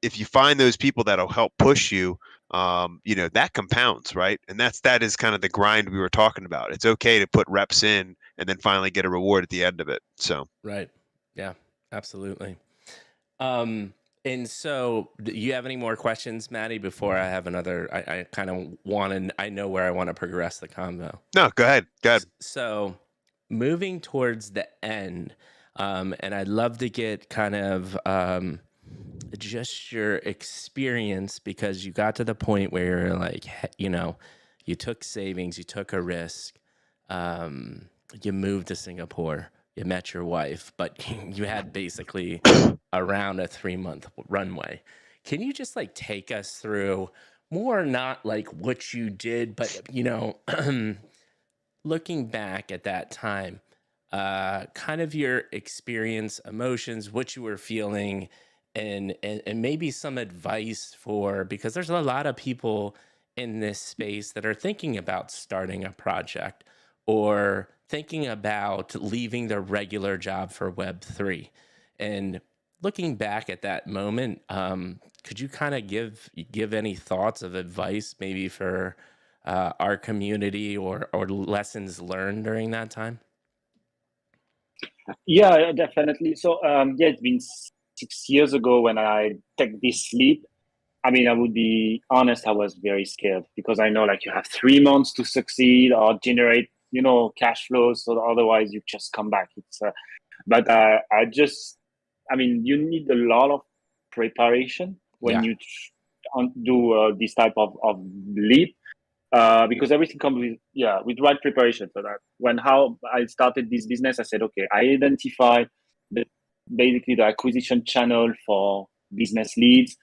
if you find those people that'll help push you, that compounds, right? And that is kind of the grind we were talking about. It's okay to put reps in and then finally get a reward at the end of it. So, right. Yeah, absolutely. And so, do you have any more questions, Maddie, before I have another? I kind of I know where I want to progress the convo. no, go ahead. Go ahead. So, moving towards the end, and I'd love to get kind of just your experience, because you got to the point where you're like, you took savings, you took a risk, you moved to Singapore, you met your wife, but you had basically around a 3-month runway. Can you just like take us through more, not like what you did, but looking back at that time, kind of your experience, emotions, what you were feeling, and maybe some advice for, because there's a lot of people in this space that are thinking about starting a project or thinking about leaving their regular job for Web3. And looking back at that moment, could you kind of give any thoughts of advice maybe for our community, or lessons learned during that time? Yeah, definitely. So yeah, it's been 6 years ago when I take this leap. I mean, I would be honest, I was very scared because I know like you have 3 months to succeed or generate, cash flows. So otherwise you just come back. But I mean, you need a lot of preparation when Yeah. you do this type of leap. Because everything comes with right preparation. So that how I started this business, I said, okay, I identify basically the acquisition channel for business leads,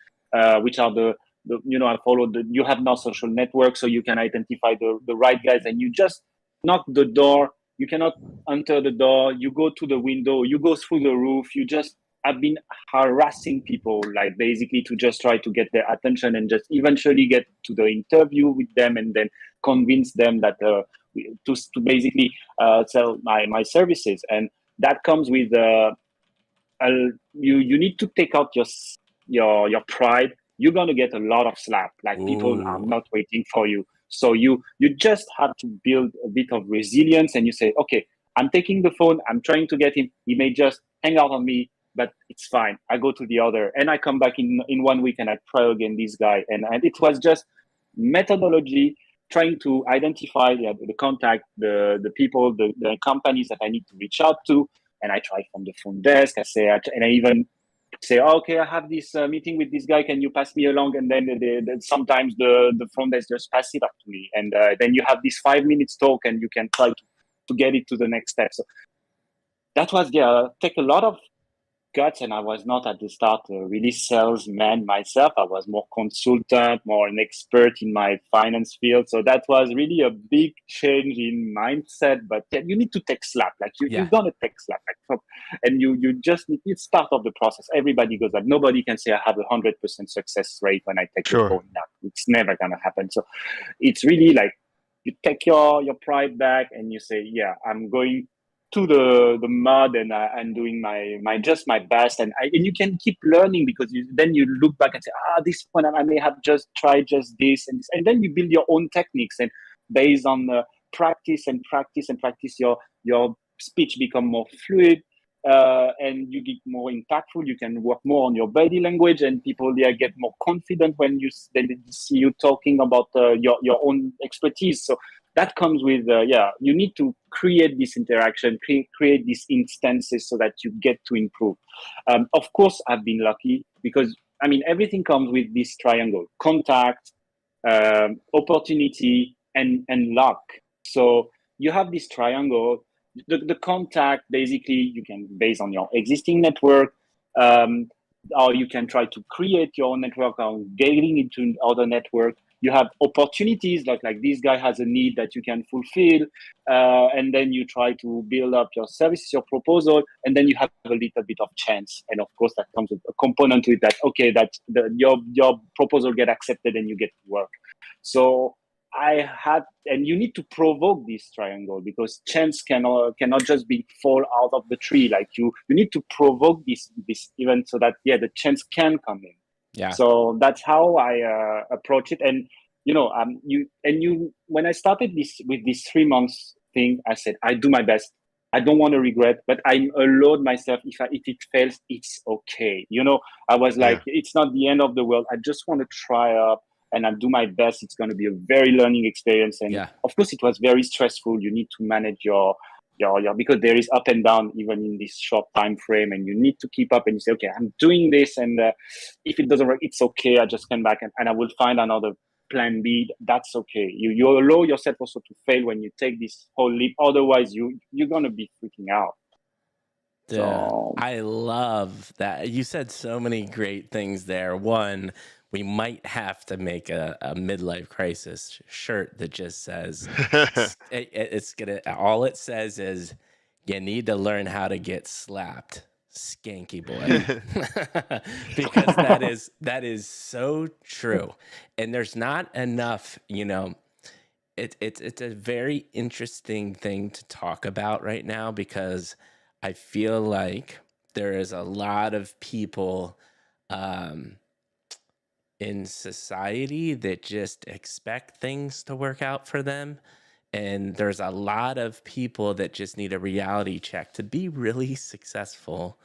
which are I followed you have now social networks, so you can identify the right guys, and you just knock the door. You cannot enter the door. You go to the window. You go through the roof. I've been harassing people, like basically to just try to get their attention and just eventually get to the interview with them, and then convince them that to basically sell my services. And that comes with you need to take out your pride. You're gonna get a lot of slap. Like people are Ooh. not waiting for you. So you just have to build a bit of resilience, and you say, okay, I'm taking the phone. I'm trying to get him. He may just hang out on me, but it's fine. I go to the other, and I come back in 1 week, and I try again this guy. And it was just methodology, trying to identify the contact, the people, the companies that I need to reach out to. And I try from the phone desk. And I even say, oh, okay, I have this meeting with this guy. Can you pass me along? And then sometimes the front desk just pass it up to me. And then you have this 5 minutes talk, and you can try to get it to the next step. So that was, take a lot of guts. And I was not at the start a really salesman myself. I was more consultant, more an expert in my finance field. So that was really a big change in mindset. But you need to take slap. Like you're gonna take slap. And you just need, it's part of the process. Everybody goes like, nobody can say I have 100% success rate when I take the phone. No, it's never gonna happen. So it's really like you take your pride back, and you say, yeah, I'm going to the mud, and I'm doing my just my best, and you can keep learning, because then you look back and say, this one I may have just tried just this and this, and then you build your own techniques, and based on practice and practice and practice, your speech become more fluid, and you get more impactful. You can work more on your body language, and people get more confident when they see you talking about your own expertise. So that comes with you need to create this interaction, create these instances so that you get to improve. Of course, I've been lucky, because I mean, everything comes with this triangle: contact, opportunity, and luck. So you have this triangle. The contact, basically, you can base on your existing network, or you can try to create your own network or getting into other network. You have opportunities, like this guy has a need that you can fulfill, and then you try to build up your services, your proposal, and then you have a little bit of chance. And of course, that comes with a component to it that, okay, that your proposal get accepted and you get to work. So and you need to provoke this triangle, because chance cannot just be fall out of the tree. Like you need to provoke this event so that the chance can come in. Yeah. So that's how I approach it. And when I started with this 3 months thing, I said, I do my best. I don't want to regret, but I allowed myself, if it fails, it's okay. I was like, it's not the end of the world. I just want to try up, and I do my best. It's going to be a very learning experience. And of course, it was very stressful. You need to manage your because there is up and down even in this short time frame, and you need to keep up, and you say, okay, I'm doing this, and if it doesn't work, it's okay. I just come back and I will find another plan B. That's okay. You allow yourself also to fail when you take this whole leap. Otherwise, you're gonna be freaking out. Yeah, I love that. You said so many great things there. One, we might have to make a midlife crisis shirt that just says it's gonna. All it says is you need to learn how to get slapped, skanky boy, because that is so true. And there's not enough. It's a very interesting thing to talk about right now because I feel like there is a lot of people in society that just expect things to work out for them. And there's a lot of people that just need a reality check to be really successful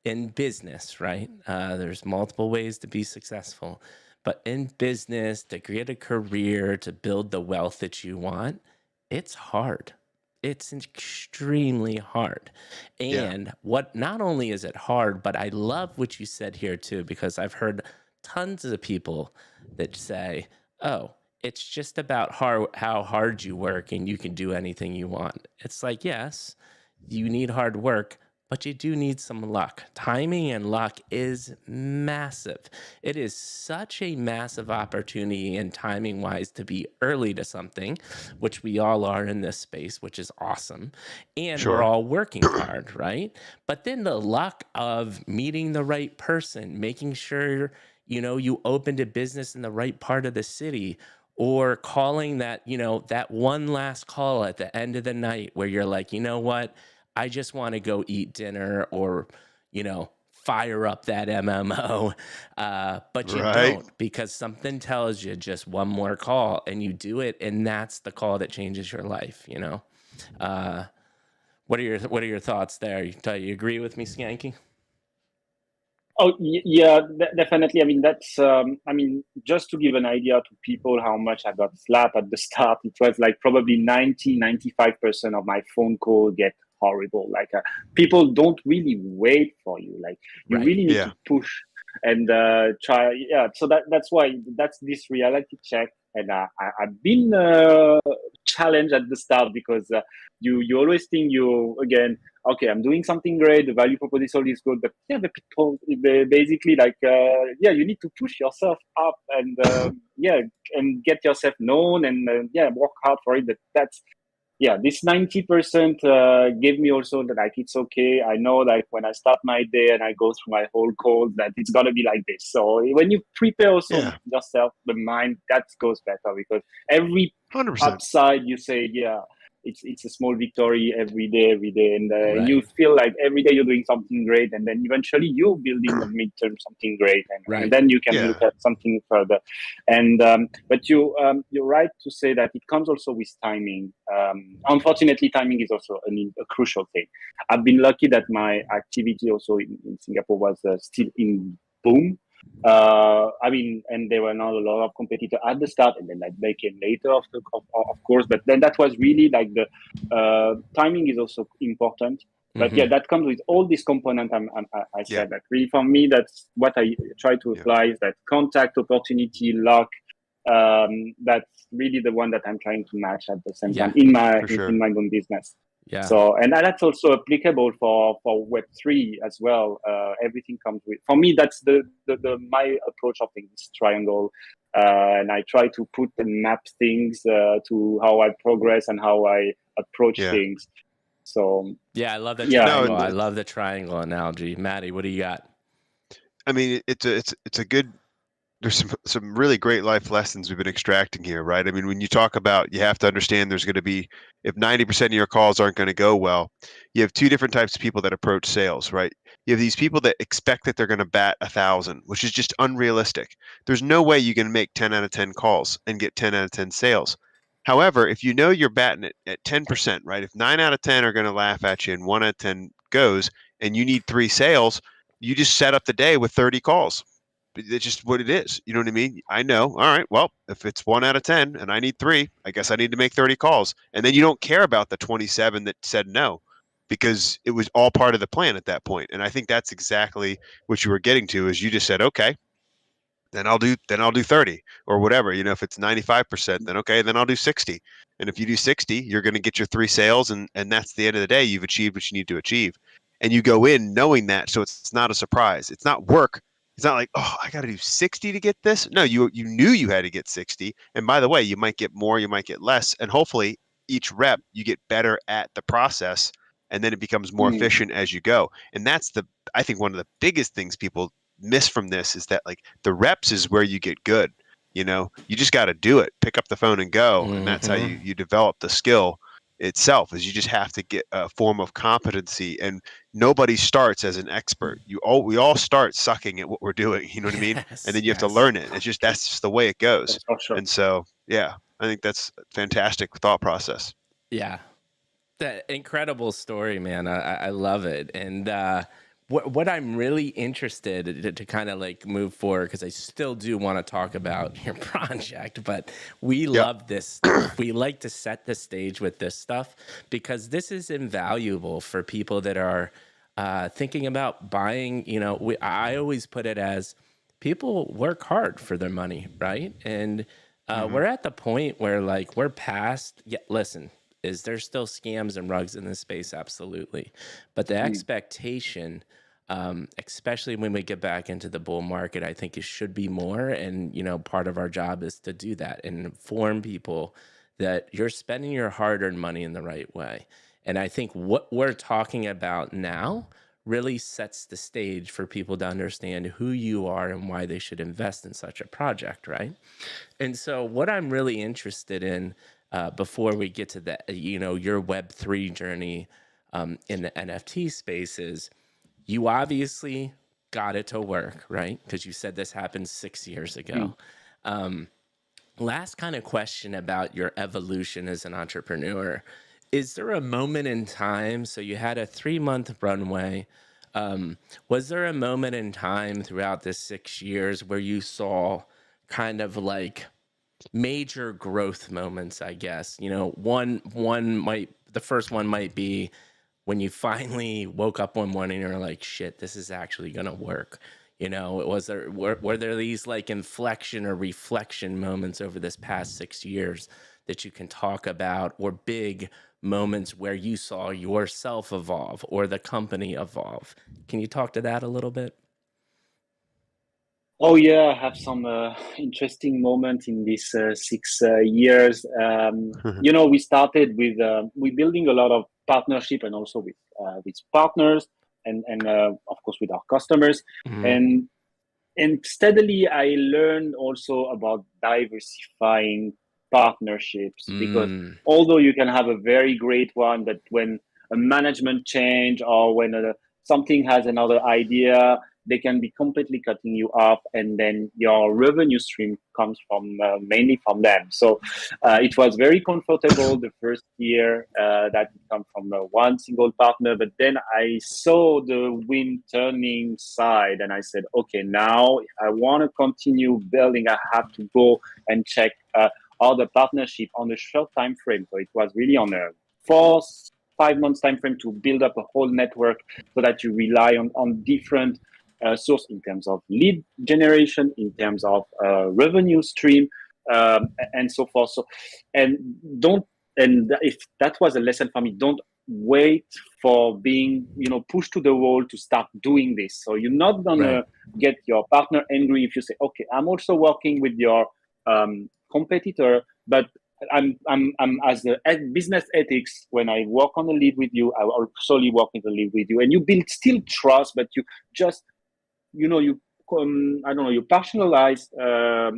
in business, right? There's multiple ways to be successful. But in business, to create a career, to build the wealth that you want, it's hard. It's extremely hard. And what not only is it hard, but I love what you said here too, because I've heard tons of people that say, oh, it's just about how hard you work and you can do anything you want. It's like, yes, you need hard work, but you do need some luck. Timing and luck is massive. It is such a massive opportunity and timing wise to be early to something, which we all are in this space, which is awesome. And we're all working hard, right? But then the luck of meeting the right person, making sure, you opened a business in the right part of the city, or calling that, that one last call at the end of the night where you're like, you know what? I just want to go eat dinner or, fire up that MMO. But you don't, because something tells you just one more call and you do it. And that's the call that changes your life. What are your thoughts there? You agree with me, Skanky? Oh, yeah, definitely. I mean, that's, just to give an idea to people how much I got slapped at the start, it was like probably 95% of my phone call get horrible. Like people don't really wait for you. Like you really need to push and try. Yeah. So that's why that's this reality check. And I've been challenged at the start because you always think okay, I'm doing something great. The value proposition is good, but the people they basically like, you need to push yourself up and and get yourself known and work hard for it. But that's this 90% gave me also that like it's okay. I know like when I start my day and I go through my whole call that it's gonna be like this. So when you prepare also yourself, the mind that goes better because every 100%. upside you say it's a small victory every day, and you feel like every day you're doing something great, and then eventually you're building a midterm something great, and then you can look at something further. And but you're right to say that it comes also with timing. Unfortunately, timing is also a crucial thing. I've been lucky that my activity also in Singapore was still in boom. And there were not a lot of competitors at the start, and then that became later, of course. But then that was really like the timing is also important. But that comes with all these components. I said that really for me, that's what I try to apply is that contact, opportunity, luck. That's really the one that I'm trying to match at the same time in my own business. Yeah. So, and that's also applicable for Web3 as well. Everything comes with, for me, that's the my approach of things, triangle. And I try to put and map things to how I progress and how I approach things. So, I love that triangle. I love the triangle analogy. Maddie, what do you got? I mean, it's a good, there's some really great life lessons we've been extracting here, right? I mean, when you talk about, you have to understand there's going to be, if 90% of your calls aren't going to go well, you have two different types of people that approach sales, right? You have these people that expect that they're going to bat 1,000, which is just unrealistic. There's no way you can make 10 out of 10 calls and get 10 out of 10 sales. However, if you know you're batting it at 10%, right? If 9 out of 10 are going to laugh at you and 1 out of 10 goes, and you need 3 sales, you just set up the day with 30 calls. It's just what it is. You know what I mean? I know. All right. Well, if it's 1 out of 10 and I need 3, I guess I need to make 30 calls. And then you don't care about the 27 that said no. because it was all part of the plan at that point. And I think that's exactly what you were getting to, is you just said, okay, then I'll do 30 or whatever. You know, if it's 95%, then okay, then I'll do 60. And if you do 60, you're going to get your 3 sales, and that's the end of the day. You've achieved what you need to achieve. And you go in knowing that, so it's not a surprise. It's not work. It's not like, oh, I got to do 60 to get this. No, you knew you had to get 60. And by the way, you might get more, you might get less, and hopefully each rep you get better at the process, and then it becomes more efficient as you go. And that's I think one of the biggest things people miss from this is that, like, the reps is where you get good. You know, you just got to do it, pick up the phone and go. And that's how you develop the skill itself, is you just have to get a form of competency. And nobody starts as an expert. We all start sucking at what we're doing. You know what I mean? And then you have to learn it. That's just the way it goes. Sure. And so, yeah, I think that's a fantastic thought process. Yeah. That incredible story, man. I love it. And what I'm really interested to kind of like move forward, because I still do want to talk about your project, but we love this stuff. We like to set the stage with this stuff because this is invaluable for people that are thinking about buying. You know, I always put it as people work hard for their money, right? And we're at the point where, like, we're past. Yeah, listen. Is there still scams and rugs in this space? Absolutely. But the expectation, especially when we get back into the bull market, I think it should be more. And, you know, part of our job is to do that and inform people that you're spending your hard-earned money in the right way. And I think what we're talking about now really sets the stage for people to understand who you are and why they should invest in such a project, right? And so what I'm really interested in, before we get to that, you know, your Web3 journey in the NFT space, is you obviously got it to work, right? Because you said this happened 6 years ago. Last kind of question about your evolution as an entrepreneur. Is there a moment in time, so you had a 3-month runway, was there a moment in time throughout this 6 years where you saw kind of like major growth moments, I guess? You know, the first one might be when you finally woke up one morning and you're like, shit, this is actually gonna work. You know, were there these like inflection or reflection moments over this past 6 years that you can talk about, or big moments where you saw yourself evolve or the company evolve? Can you talk to that a little bit? Oh yeah, I have some interesting moments in these 6 years. You know, we started with we building a lot of partnership, and also with partners, and of course with our customers, and steadily I learned also about diversifying partnerships, because although you can have a very great one, but when a management change, or when something has another idea, they can be completely cutting you off, and then your revenue stream comes from mainly from them. So it was very comfortable the first year that it come from one single partner, but then I saw the wind turning side, and I said, okay, now if I want to continue building, I have to go and check other partnership on a short time frame. So it was really on a 4-5 months time frame to build up a whole network, so that you rely on different source in terms of lead generation, in terms of revenue stream, and so forth. So, and if that was a lesson for me, don't wait for being, you know, pushed to the wall to start doing this. So you're not gonna get your partner angry if you say, okay, I'm also working with your competitor, but I'm as a business ethics, when I work on a lead with you, I will solely work in the lead with you, and you build still trust, but you just, you know, you I don't know, you personalize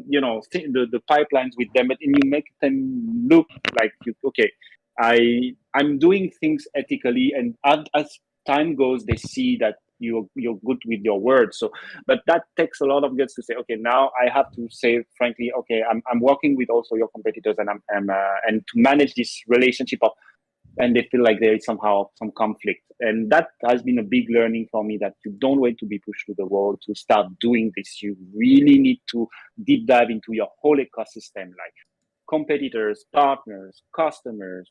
you know, the pipelines with them, and you make them look like okay, I'm doing things ethically, and as time goes, they see that you're good with your words. So, but that takes a lot of guts to say, okay, now I have to say frankly, okay, I'm working with also your competitors, and I'm and to manage this relationship of, and they feel like there is somehow some conflict. And that has been a big learning for me, that you don't wait to be pushed to the wall to start doing this. You really need to deep dive into your whole ecosystem, like competitors, partners, customers,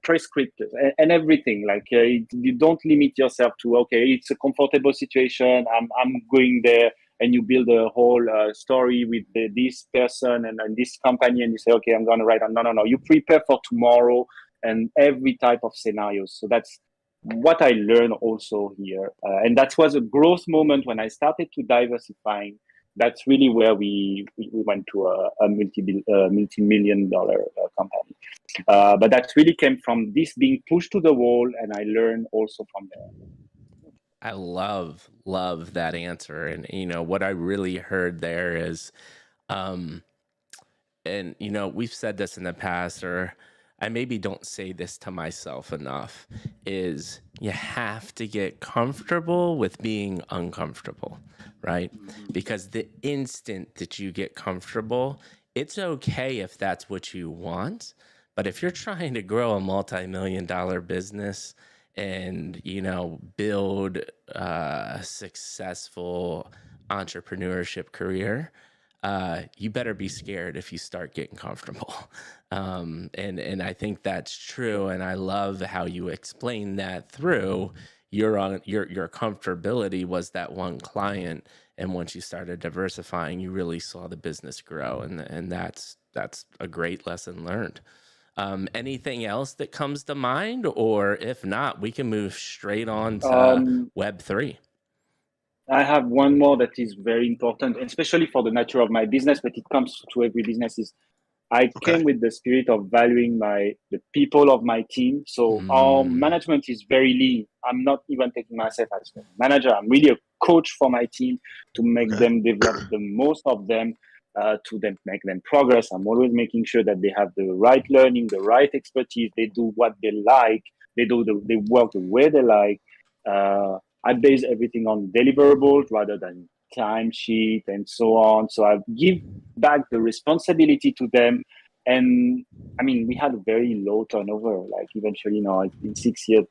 prescript and everything. Like you don't limit yourself to, okay, it's a comfortable situation. I'm going there, and you build a whole story with this person and this company, and you say, okay, I'm going to write on. No. You prepare for tomorrow and every type of scenarios. So that's what I learned also here. And that was a growth moment when I started to diversifying. That's really where we went to a multi-million dollar company. But that really came from this being pushed to the wall, and I learned also from there. I love that answer. And, what I really heard there is, and, we've said this in the past, or I maybe don't say this to myself enough, is you have to get comfortable with being uncomfortable, right? Because the instant that you get comfortable, it's okay if that's what you want. But if you're trying to grow a multi-million-dollar business and, build a successful entrepreneurship career, you better be scared if you start getting comfortable. And I think that's true. And I love how you explain that through your comfortability was that one client. And once you started diversifying, you really saw the business grow. And that's a great lesson learned. Anything else that comes to mind? Or if not, we can move straight on to Web3. I have one more that is very important, especially for the nature of my business, but it comes to every business, is I came with the spirit of valuing the people of my team. So our management is very lean. I'm not even taking myself as a manager. I'm really a coach for my team to make them develop the most of them, to them make them progress. I'm always making sure that they have the right learning, the right expertise. They do what they like. They work the way they like. I base everything on deliverables rather than timesheet and so on. So I give back the responsibility to them. And I mean, we had a very low turnover. Like eventually, in 6 years,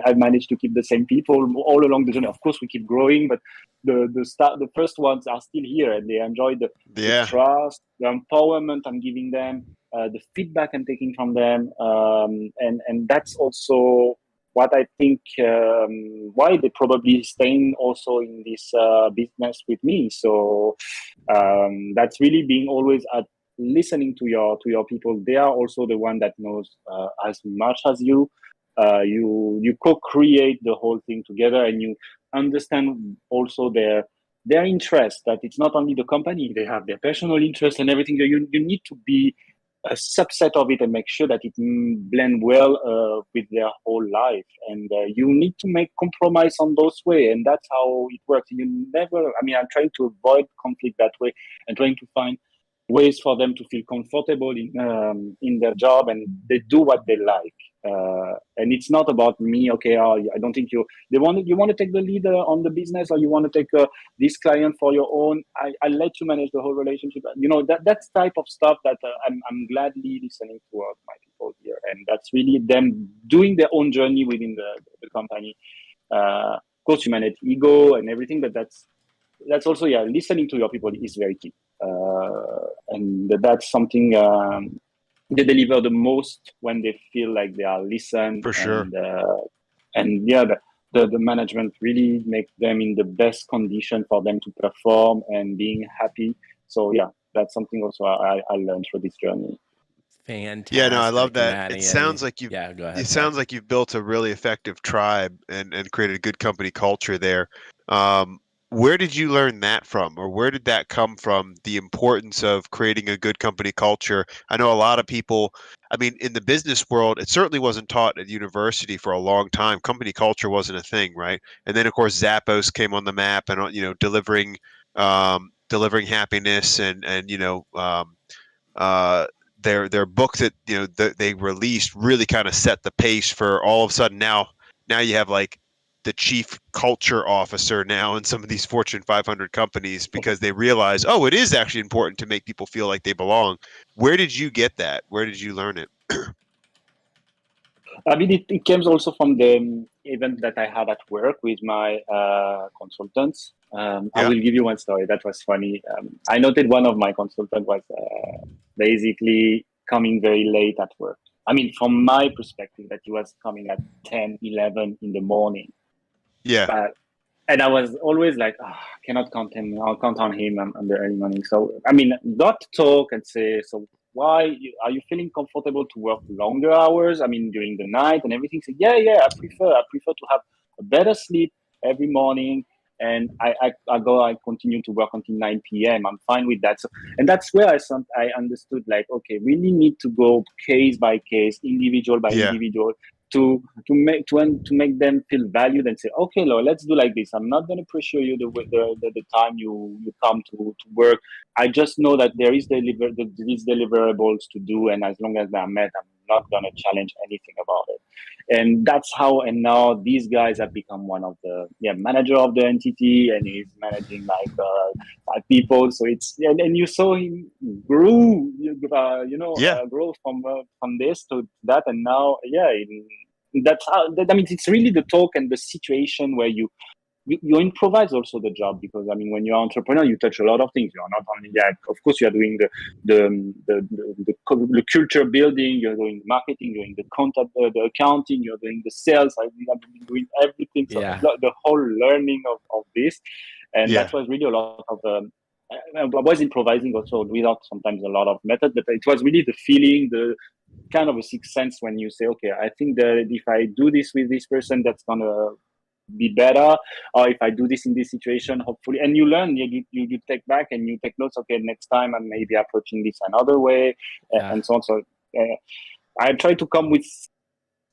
I've managed to keep the same people all along the journey. Of course, we keep growing, but the first ones are still here, and they enjoy the trust, the empowerment I'm giving them, the feedback I'm taking from them, and that's also what I think why they probably staying also in this business with me. So that's really being always at listening to your people. They are also the one that knows as much as you. You co-create the whole thing together, and you understand also their interest. That it's not only the company; they have their personal interest and everything. You need to be a subset of it and make sure that it blend well with their whole life. And you need to make compromise on those way, and that's how it works. I'm trying to avoid conflict that way and trying to find ways for them to feel comfortable in their job, and they do what they like. And it's not about me. Okay, I don't think you want to take the lead on the business, or you want to take this client for your own. I let you manage the whole relationship. That's type of stuff that I'm gladly listening to my people here, and that's really them doing their own journey within the company. Of course, you manage ego and everything, but that's also listening to your people is very key, and that's something. They deliver the most when they feel like they are listened. For sure. The management really make them in the best condition for them to perform and being happy. So that's something also I learned through this journey. Fantastic. Yeah, no, I love that. Maddie. It sounds like go ahead. It sounds like you've built a really effective tribe and created a good company culture there. Where did you learn that from, or where did that come from? The importance of creating a good company culture. I know a lot of people. I mean, in the business world, it certainly wasn't taught at university for a long time. Company culture wasn't a thing, right? And then, of course, Zappos came on the map, and delivering happiness, and their book that they released really kind of set the pace for all of a sudden now you have like the chief culture officer now in some of these Fortune 500 companies, because they realize, it is actually important to make people feel like they belong. Where did you get that? Where did you learn it? I mean, it came also from the event that I had at work with my consultants. I will give you one story that was funny. I noted one of my consultants was basically coming very late at work. I mean, from my perspective, that he was coming at 10, 11 in the morning. Yeah. And I was always like, cannot count him. I'll count on him on the early morning. So, I mean, got to talk and say, so why are you feeling comfortable to work longer hours? I mean, during the night and everything. So, yeah, I prefer to have a better sleep every morning. And I continue to work until 9 p.m. I'm fine with that. So, and that's where I understood, like, okay, really need to go case by case, individual by individual, to make them feel valued and say, okay, Lord, let's do like this. I'm not going to pressure you the time you come to work. I just know that there is these deliverables to do, and as long as they're met, I'm not going to challenge anything about it. And that's how. And now these guys have become one of the manager of the entity, and he's managing like 5 people. So it's and you saw him grew, grow from this to that, and now that's how. I mean, it's really the talk and the situation where you improvise also the job, because I mean, when you're an entrepreneur, you touch a lot of things. You're not only of course, you are doing the culture building, you're doing marketing, you're doing the content, the accounting, you're doing the sales. I've been doing everything. So the whole learning of this, and that was really a lot of. I was improvising also without sometimes a lot of method, but it was really the feeling, the kind of a sixth sense when you say, okay, I think that if I do this with this person, that's gonna be better, or if I do this in this situation, hopefully, and you learn, you take back and you take notes. Okay, next time I'm maybe approaching this another way, and so on. So I try to come with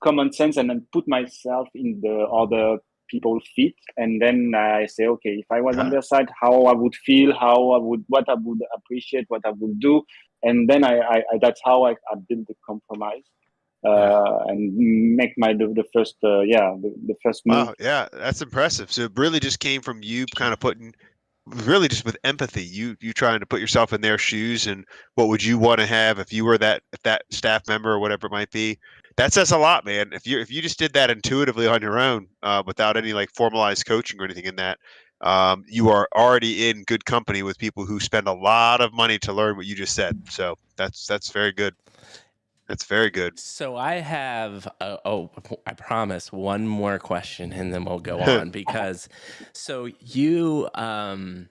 common sense and then put myself in the other people's feet, and then I say, okay, if I was on their side, how I would feel, what I would appreciate, what I would do, and then I that's how I build the compromise. And make the first the first move. Wow, yeah, that's impressive. So it really just came from you kind of putting, really just with empathy, you trying to put yourself in their shoes, and what would you want to have if you were that staff member or whatever it might be. That says a lot, man. If you just did that intuitively on your own, without any like formalized coaching or anything in that, you are already in good company with people who spend a lot of money to learn what you just said. So that's very good. That's very good. So I have, I promise, one more question, and then we'll go on, because so you have,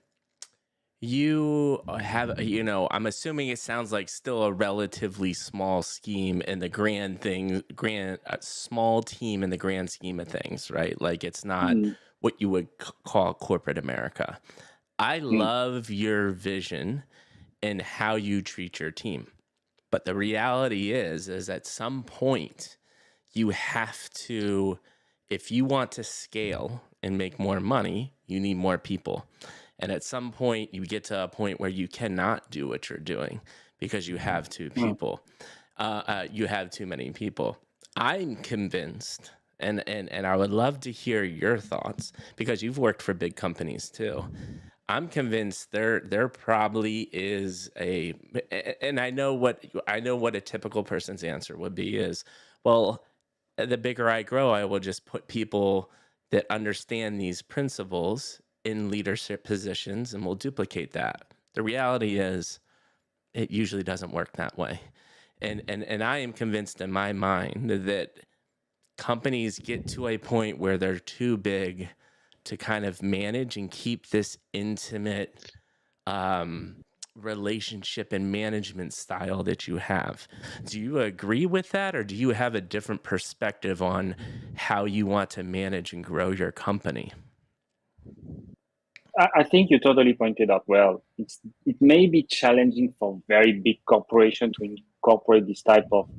I'm assuming it sounds like still a relatively small scheme in the small team in the grand scheme of things, right? Like it's not what you would call corporate America. I love your vision and how you treat your team. But the reality is at some point, you have to, if you want to scale and make more money, you need more people. And at some point, you get to a point where you cannot do what you're doing because you have too people. You have too many people. I'm convinced, and I would love to hear your thoughts, because you've worked for big companies too. I'm convinced there probably is and I know what a typical person's answer would be is, well, the bigger I grow, I will just put people that understand these principles in leadership positions and we'll duplicate that. The reality is it usually doesn't work that way. And I am convinced in my mind that companies get to a point where they're too big to kind of manage and keep this intimate relationship and management style that you have. Do you agree with that, or do you have a different perspective on how you want to manage and grow your company? I think you totally pointed out well. It may be challenging for very big corporations to incorporate this type of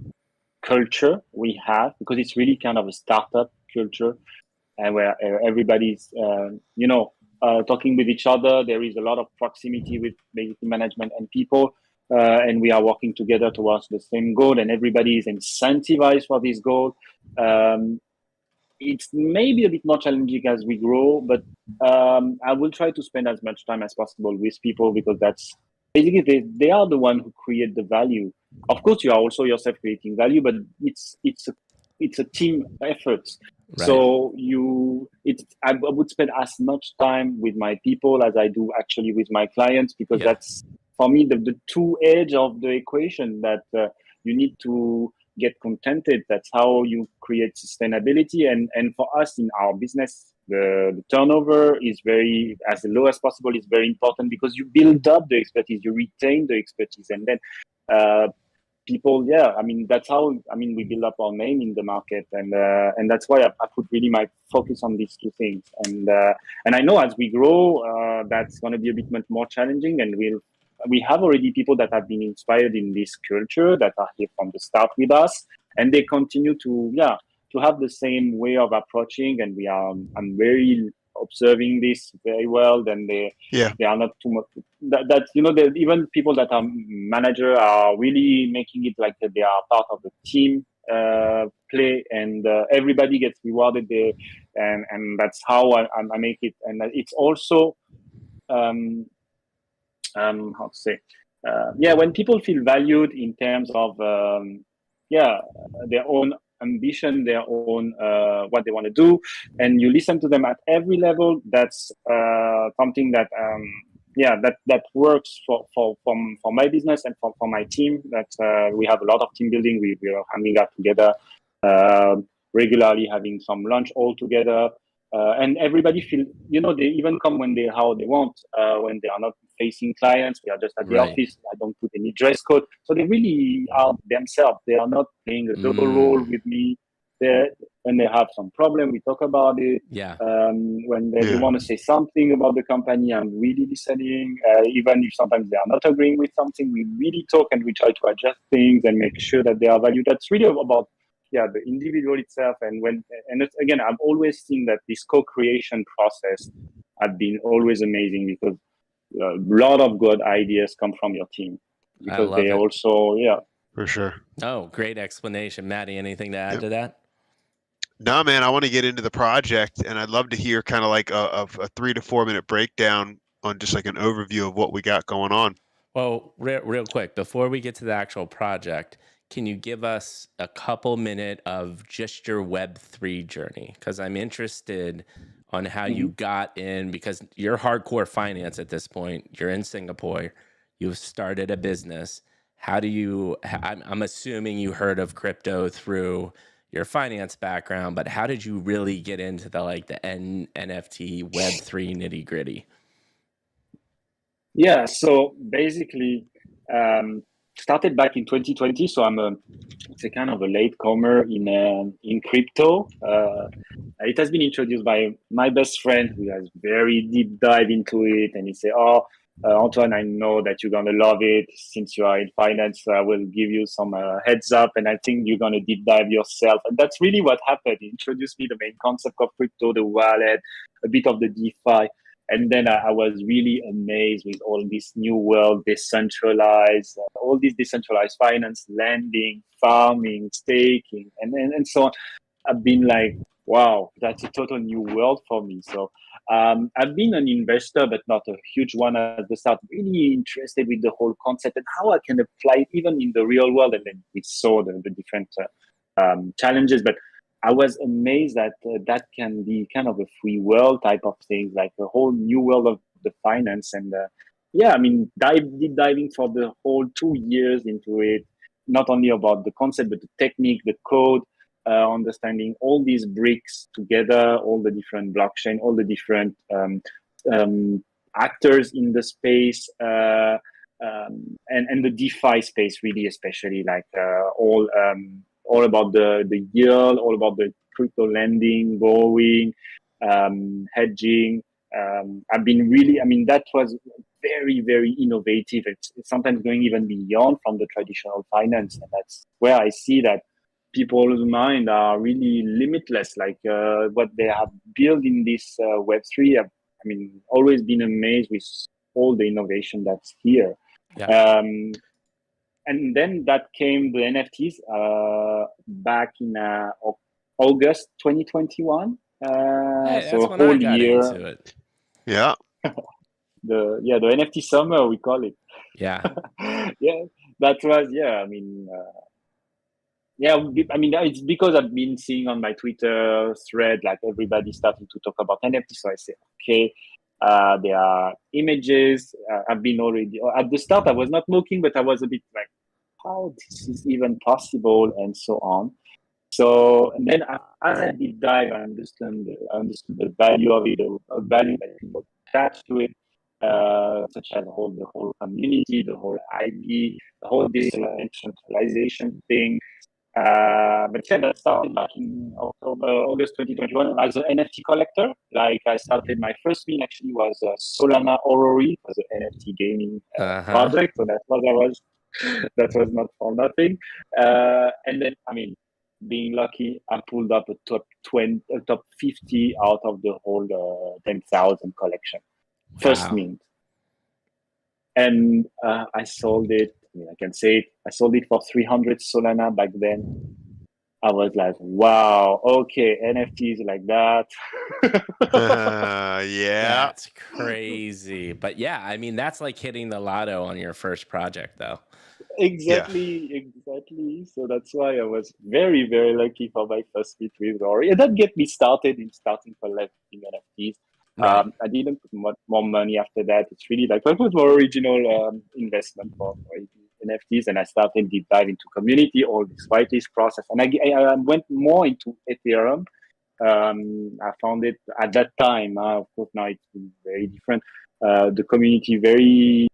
culture we have, because it's really kind of a startup culture, and where everybody's talking with each other. There is a lot of proximity with basically management and people, and we are working together towards the same goal, and everybody is incentivized for this goal. It's maybe a bit more challenging as we grow, but I will try to spend as much time as possible with people, because that's basically they are the one who create the value. Of course, you are also yourself creating value, but it's a team effort. Right. So I would spend as much time with my people as I do actually with my clients, because that's for me the two edge of the equation, that you need to get contented. That's how you create sustainability. And for us in our business, the turnover is very, as low as possible, is very important, because you build up the expertise, you retain the expertise, and then people, that's how, we build up our name in the market, and that's why I put really my focus on these two things. And I know as we grow, that's going to be a bit much more challenging, and we have already people that have been inspired in this culture that are here from the start with us, and they continue to have the same way of approaching, and I'm very observing this very well. Then they are not too much that even people that are manager are really making it like they are part of the team play, and everybody gets rewarded there, and that's how I make it. And it's also how to say, when people feel valued in terms of their own ambition, their own what they want to do, and you listen to them at every level, that's something that that works for my business and for my team. That we have a lot of team building. We are hanging out together regularly, having some lunch all together. And everybody feel, they even come how they want, when they are not facing clients. We are just at the office. I don't put any dress code. So they really are themselves. They are not playing a double role with me. When they have some problem, we talk about it. When they want to say something about the company, I'm really listening. Even if sometimes they are not agreeing with something, we really talk and we try to adjust things and make sure that they are valued. That's really about the individual itself. And it's, again, I've always seen that this co-creation process has been always amazing, because a lot of good ideas come from your team, because they also for sure. Oh, great explanation. Maddie, anything to add to that? No, man, I want to get into the project, and I'd love to hear kind of like a 3 to 4 minute breakdown on just like an overview of what we got going on. Well, real quick, before we get to the actual project, can you give us a couple minutes of just your Web3 journey? Because I'm interested on how you got in, because you're hardcore finance at this point. You're in Singapore. You've started a business. How do you, I'm assuming you heard of crypto through your finance background, but how did you really get into the NFT Web3 nitty gritty? Yeah, so basically, started back in 2020. So it's a kind of a latecomer in crypto. It has been introduced by my best friend, who has very deep dive into it, and he said, Antoine, I know that you're going to love it. Since you are in finance, I will give you some heads up, and I think you're going to deep dive yourself. And that's really what happened. He introduced me the main concept of crypto, the wallet, a bit of the DeFi. And then I was really amazed with all this new world, decentralized, all these decentralized finance, lending, farming, staking, and so on. I've been like, wow, that's a total new world for me. So I've been an investor, but not a huge one at the start, really interested with the whole concept and how I can apply it even in the real world. And then we saw the different challenges, but I was amazed that that can be kind of a free world type of thing, like a whole new world of the finance. And deep diving for the whole 2 years into it, not only about the concept, but the technique, the code, understanding all these bricks together, all the different blockchain, all the different actors in the space, and the DeFi space, really, especially like all about the yield, all about the crypto lending, borrowing, hedging. I've been really, that was very, very innovative. It's sometimes going even beyond from the traditional finance. And that's where I see that people's mind are really limitless, like what they have built in this Web3. Always been amazed with all the innovation that's here. Yeah. And then that came the NFTs back in August 2021. So a whole year. Into it. Yeah. The NFT summer, we call it. Yeah. That was it's because I've been seeing on my Twitter thread, like everybody starting to talk about NFT. So I say, okay. There are images. I've been already at the start. I was not looking, but I was a bit like, how this is even possible, and so on. So, and then as I did dive, I understood the value of it, a value that people attach to it, such as the whole community, the whole ID, the whole decentralization thing. But yeah, that started back in August 2021 as an NFT collector. Like I started, my first win actually was Solana Orori, it was an NFT gaming project. So that was not for nothing. And then, I mean, being lucky, I pulled up a top 50 out of the whole 10,000 collection. First mint. And I sold it. I mean, I can say it. I sold it for 300 Solana back then. I was like, wow, okay, NFTs like that. Yeah. That's crazy. But yeah, I mean, that's like hitting the lotto on your first project, though. Exactly. So that's why I was very, very lucky for my first hit with Rory. And that get me started in collecting NFTs. Right. I didn't put much more money after that. It's really like I put more original investment for NFTs, and I started deep dive into community, all this whitelist process, and I went more into Ethereum. I found it at that time. Of course, now it's very different. The community very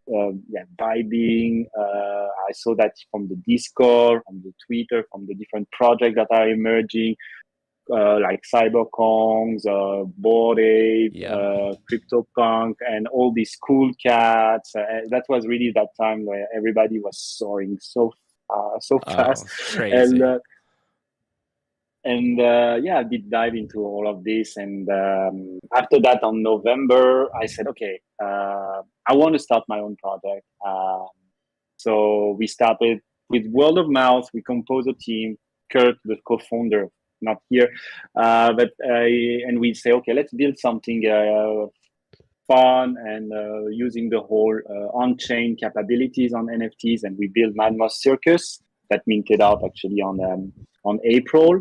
vibing. I saw that from the Discord, from the Twitter, from the different projects that are emerging. Like CyberKongs, Bored Ape, CryptoPunk, and all these cool cats. That was really that time where everybody was soaring so fast. Crazy. I did dive into all of this. And after that, on November, I said, okay, I want to start my own project. So we started with word of mouth. We composed a team. Kurt, the co-founder, not here, and we say, okay, let's build something fun and using the whole on-chain capabilities on NFTs, and we built Madmouse Circus that minted out actually on April.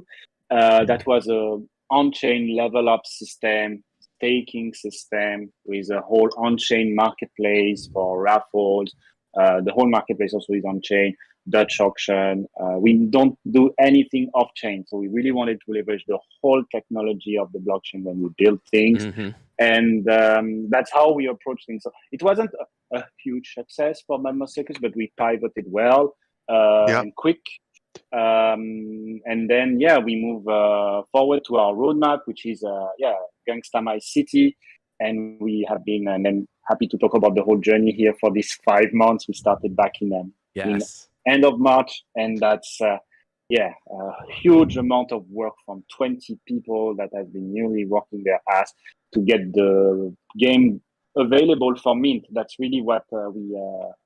That was a on-chain level up system, staking system with a whole on-chain marketplace for raffles. The whole marketplace also is on-chain. Dutch auction. We don't do anything off-chain. So we really wanted to leverage the whole technology of the blockchain when we build things. Mm-hmm. And that's how we approach things. So it wasn't a huge success for Madmouse Circus, but we pivoted well and quick. And then, we move forward to our roadmap, which is, Gangsta My City. And we have been, and then happy to talk about the whole journey here for these 5 months. We started back in end of March, and that's a huge amount of work from 20 people that have been nearly working their ass to get the game available for mint. That's really what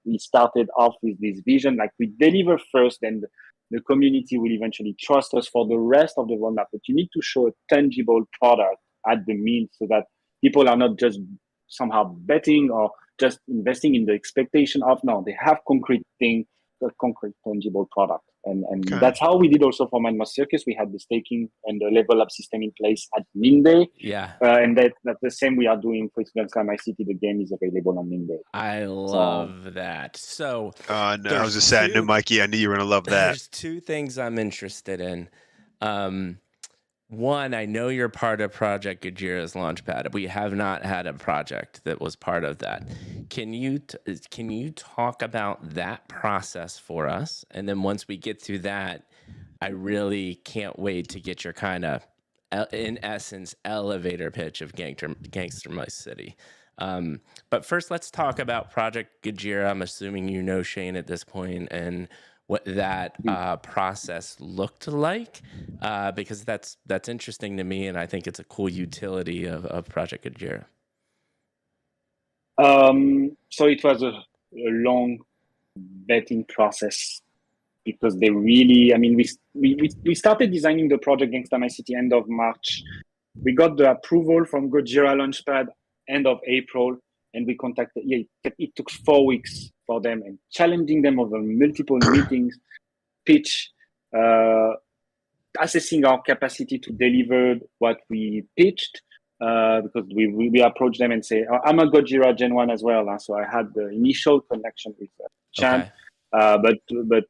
we started off with, this vision. Like, we deliver first, and the community will eventually trust us for the rest of the roadmap. But you need to show a tangible product at the mint so that people are not just somehow betting or just investing in the expectation of, no, they have concrete thing, a concrete tangible product. And that's how we did also for Madmouse Circus. We had the staking and the level up system in place at Monday. And that's the same we are doing for Gangsta My City. The game is available on Monday. I love that. So no, I was just saying, no, Mikey, I knew you were going to love that. There's two things I'm interested in. One, I know you're part of Project Gajira's Launchpad. We have not had a project that was part of that. Can you talk about that process for us? And then once we get through that, I really can't wait to get your kind of, in essence, elevator pitch of Gangsta My City. But first, let's talk about Project Gajira. I'm assuming you know Shane at this point, and what that process looked like, because that's interesting to me, and I think it's a cool utility of Project Gajira. So it was a long vetting process, because they really, I mean, we started designing the project Gangsta My City end of March. We got the approval from Gojira Launchpad end of April, and we contacted, it took 4 weeks for them, and challenging them over multiple meetings, pitch, assessing our capacity to deliver what we pitched, because we approached them and say, I'm a Gojira Gen 1 as well. So I had the initial connection with Chan. But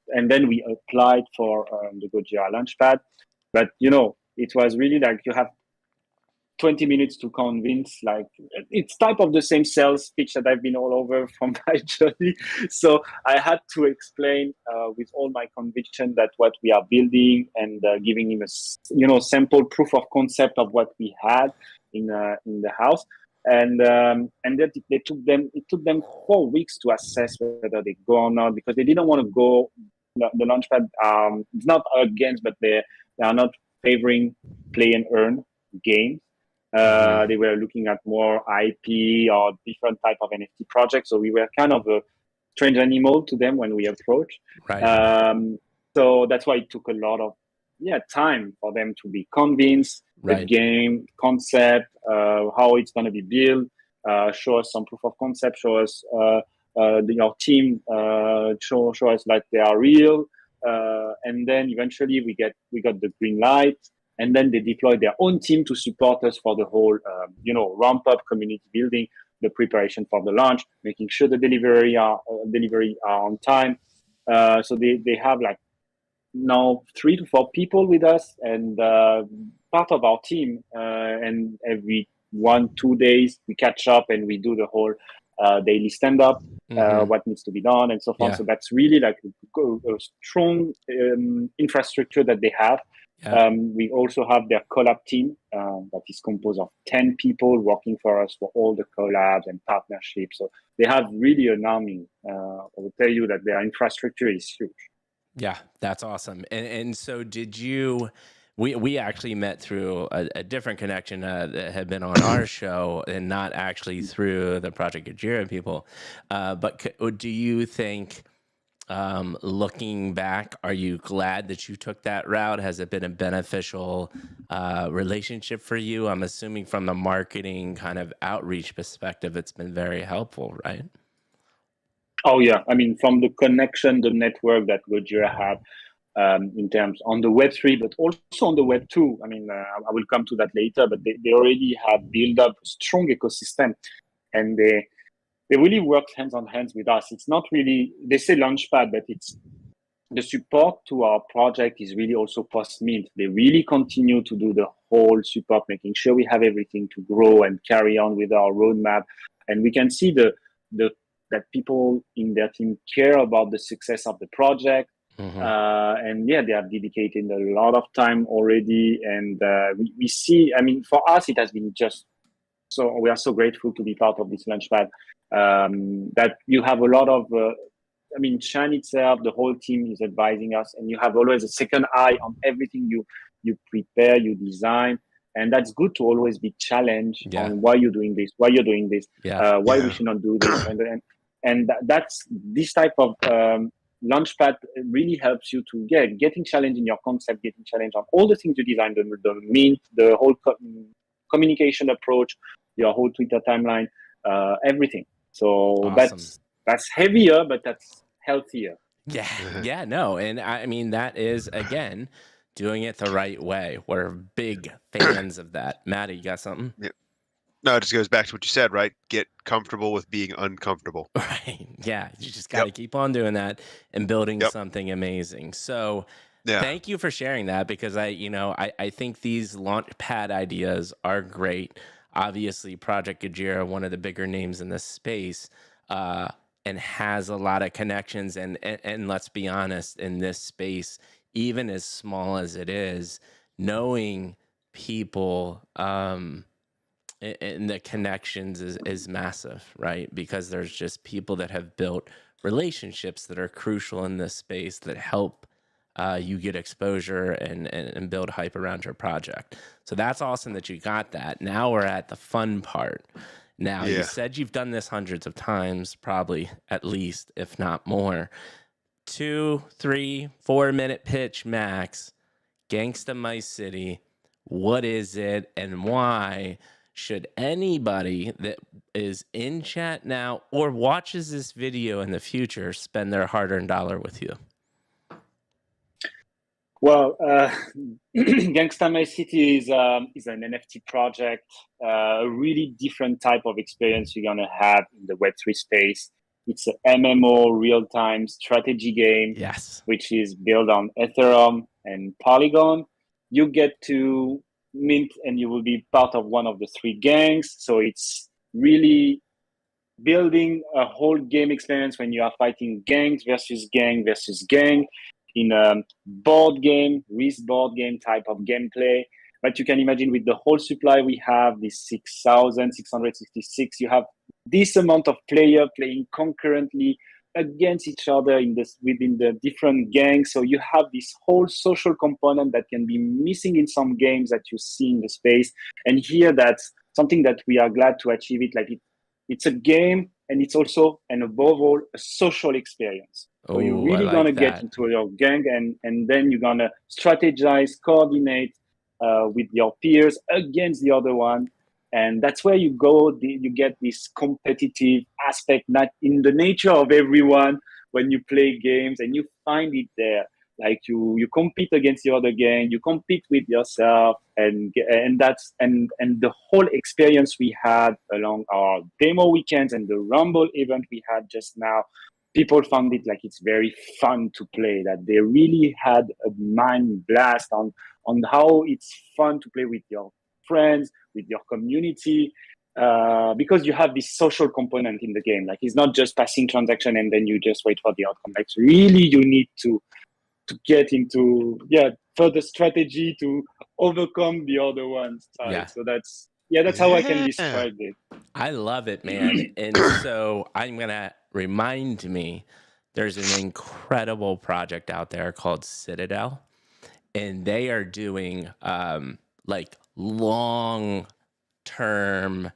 and then we applied for the Gojira Launchpad. But it was really like you have 20 minutes to convince, like it's type of the same sales pitch that I've been all over from my journey. So I had to explain with all my conviction that what we are building, and giving him a sample proof of concept of what we had in the house. And that it took them 4 weeks to assess whether they go or not, because they didn't want to go the Launchpad. It's not against, but they are not favoring play and earn games. They were looking at more IP or different type of NFT projects. So we were kind of a strange animal to them when we approached. Right. So that's why it took a lot of time for them to be convinced. The Right. game concept, how it's going to be built, show us some proof of concept, show us your team, show us like they are real. And then eventually we got the green light. And then they deploy their own team to support us for the whole, ramp up, community building, the preparation for the launch, making sure the delivery are on time. So they have like now 3 to 4 people with us, and part of our team. And every 1-2 days we catch up and we do the whole daily stand up, what needs to be done, and so on. Yeah. So that's really like a strong infrastructure that they have. Yeah. We also have their collab team that is composed of 10 people working for us for all the collabs and partnerships. So they have really an army. I will tell you that their infrastructure is huge. Yeah, that's awesome. And so did you? We actually met through a different connection that had been on our show, and not actually through the Project Gojira people. But do you think? Looking back, are you glad that you took that route? Has it been a beneficial relationship for you? I'm assuming from the marketing kind of outreach perspective, it's been very helpful, right? Oh yeah, I mean, from the connection, the network that Gojira have in terms on the Web3, but also on the Web2. I mean, I will come to that later, but they already have built up a strong ecosystem, and they really work hands on hands with us. It's not really, they say Launchpad, but it's the support to our project is really also post-mint. They really continue to do the whole support, making sure we have everything to grow and carry on with our roadmap. And we can see that people in their team care about the success of the project. And they have dedicated a lot of time already. And we see, I mean, for us, it has been just, so we are so grateful to be part of this Launchpad. That you have a lot of, Shine itself, the whole team is advising us, and you have always a second eye on everything you prepare, you design. And that's good to always be challenged on why you're doing this, why we should not do this. And that's this type of Launchpad really helps you to getting challenged in your concept, getting challenged on all the things you designed, the mint, the whole communication approach, your whole Twitter timeline, everything. So awesome. That's heavier, but that's healthier. Yeah, no. And I mean, that is, again, doing it the right way. We're big fans of that. Matty, you got something? Yeah. No, it just goes back to what you said, right? Get comfortable with being uncomfortable. Right. Yeah. You just got to keep on doing that and building something amazing. So thank you for sharing that, because I think these Launchpad ideas are great. Obviously, Project Gojira, one of the bigger names in this space, and has a lot of connections. And let's be honest, in this space, even as small as it is, knowing people and the connections is massive, right? Because there's just people that have built relationships that are crucial in this space that help you get exposure and build hype around your project. So that's awesome that you got that. Now we're at the fun part. Now, you said you've done this hundreds of times, probably at least, if not more. 2, 3, 4-minute pitch max. Gangsta My City. What is it and why should anybody that is in chat now or watches this video in the future spend their hard-earned dollar with you? Well, Gangsta My City is an NFT project, a really different type of experience you're going to have in the Web3 space. It's a MMO real-time strategy game, Yes. which is built on Ethereum and Polygon. You get to mint and you will be part of one of the 3 gangs. So it's really building a whole game experience when you are fighting gangs versus gang versus gang in a board game, risk board game type of gameplay. But you can imagine with the whole supply we have, this 6,666, you have this amount of players playing concurrently against each other within the different gangs. So you have this whole social component that can be missing in some games that you see in the space. And here that's something that we are glad to achieve it. It's a game, and it's also, and above all, a social experience. So you're Oh, I really like gonna get that. into your gang, and then you're gonna strategize, coordinate with your peers against the other one, and that's where you go. You get this competitive aspect, not in the nature of everyone when you play games, and you find it there. Like you compete against the other gang, you compete with yourself, and the whole experience we had along our demo weekends and the Rumble event we had just now, people found it like it's very fun to play. That they really had a mind blast on how it's fun to play with your friends, with your community, because you have this social component in the game. Like it's not just passing transaction and then you just wait for the outcome. Like really, you need to get into further strategy to overcome the other one's side. Yeah. So that's how I can describe it. I love it, man. And so I'm going to remind me there's an incredible project out there called Citadel, and they are doing like long term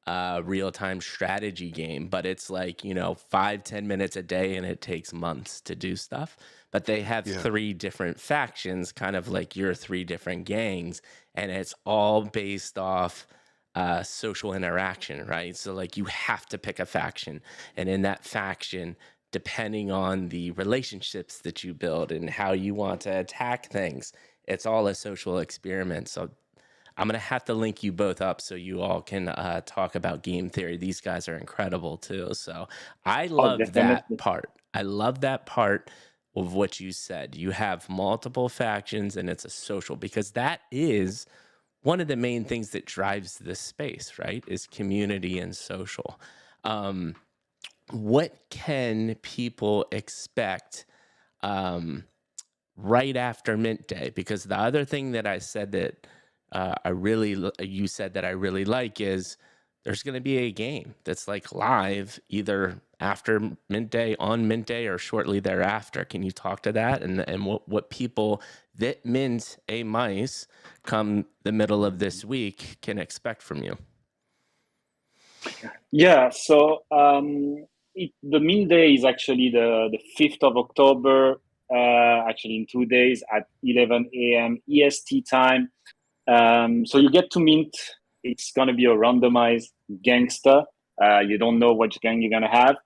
real-time strategy game, but it's like 5-10 minutes a day and it takes months to do stuff. But they have 3 different factions, kind of like your 3 different gangs, and it's all based off social interaction, right? So like you have to pick a faction, and in that faction, depending on the relationships that you build and how you want to attack things, it's all a social experiment. So I'm going to have to link you both up so you all can talk about game theory. These guys are incredible too. So I Oh, love that definitely. part. I love that part of what you said. You have multiple factions and it's a social, because that is one of the main things that drives this space, right? Is community and social. What can people expect right after Mint Day? Because the other thing that I said that you said that I really like is there's going to be a game that's like live either after Mint Day, on Mint Day, or shortly thereafter. Can you talk to that and what people that mint a mice come the middle of this week can expect from you? Yeah, so the Mint Day is actually the 5th of October, actually in 2 days at 11 a.m. EST time. So you get to mint. It's going to be a randomized gangster. You don't know which gang you're going to have.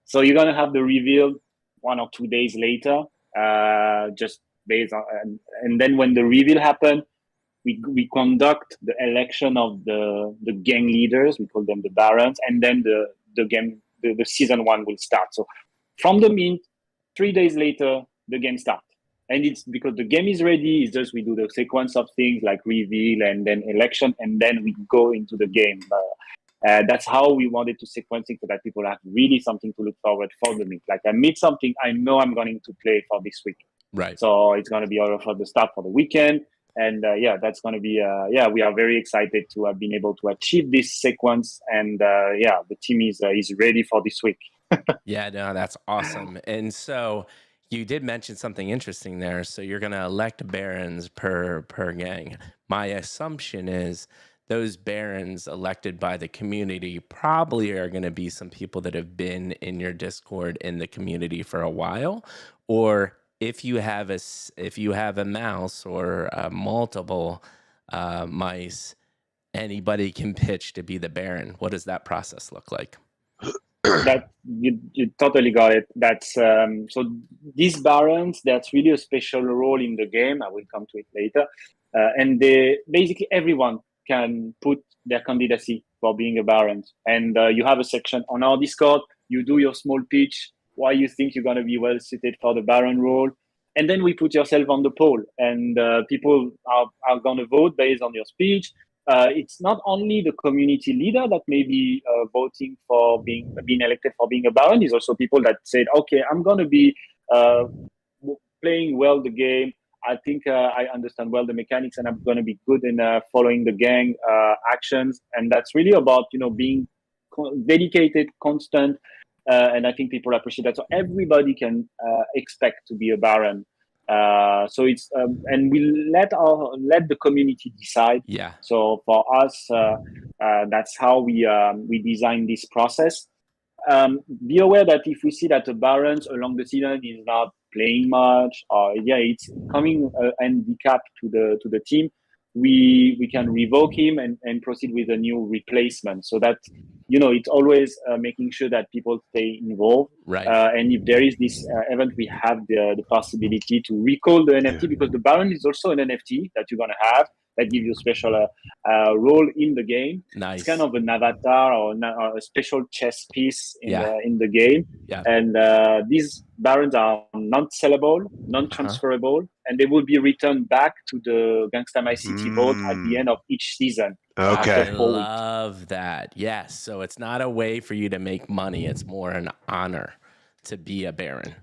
So you're going to have the reveal 1 or 2 days later, just based on, and then when the reveal happens, we conduct the election of the gang leaders. We call them the barons, and then the game, the season 1 will start. So from the mint, 3 days later, the game starts. And it's because the game is ready. It's just we do the sequence of things like reveal and then election, and then we go into the game. That's how we wanted to sequence it so that people have really something to look forward for the mint. Like I meet something I know I'm going to play for this week. Right. So it's going to be all for the start for the weekend. And that's going to be, we are very excited to have been able to achieve this sequence. And the team is ready for this week. Yeah, no, that's awesome. And so you did mention something interesting there. So you're going to elect barons per gang. My assumption is those barons elected by the community probably are going to be some people that have been in your Discord in the community for a while, or if you have a mouse or multiple mice, anybody can pitch to be the baron. What does that process look like? That you totally got it. That's so these barons, that's really a special role in the game. I will come to it later. And they basically everyone can put their candidacy for being a baron. And you have a section on our Discord You do your small pitch, why you think you're going to be well suited for the Baron role. And then we put yourself on the poll, and people are going to vote based on your speech. It's not only the community leader that may be voting for being elected for being a Baron. It's also people that said, okay, I'm going to be playing well the game. I think I understand well the mechanics, and I'm going to be good in following the gang actions. And that's really about, being dedicated, constant. And I think people appreciate that. So everybody can expect to be a Baron. So it's and we let the community decide. Yeah. So for us, that's how we design this process. Be aware that if we see that the Barons along the season is not playing much, or it's coming handicap to the team, we can revoke him and proceed with a new replacement. So that it's always making sure that people stay involved. Right. And if there is this event, we have the possibility to recall the NFT, because the Baron is also an NFT that you're gonna have that gives you a special role in the game. Nice. It's kind of an avatar or a special chess piece in the game. Yeah. And these Barons are non-sellable, non-transferable, and they will be returned back to the Gangsta My City vault at the end of each season. Okay. I love that. Yes. So it's not a way for you to make money. It's more an honor to be a Baron.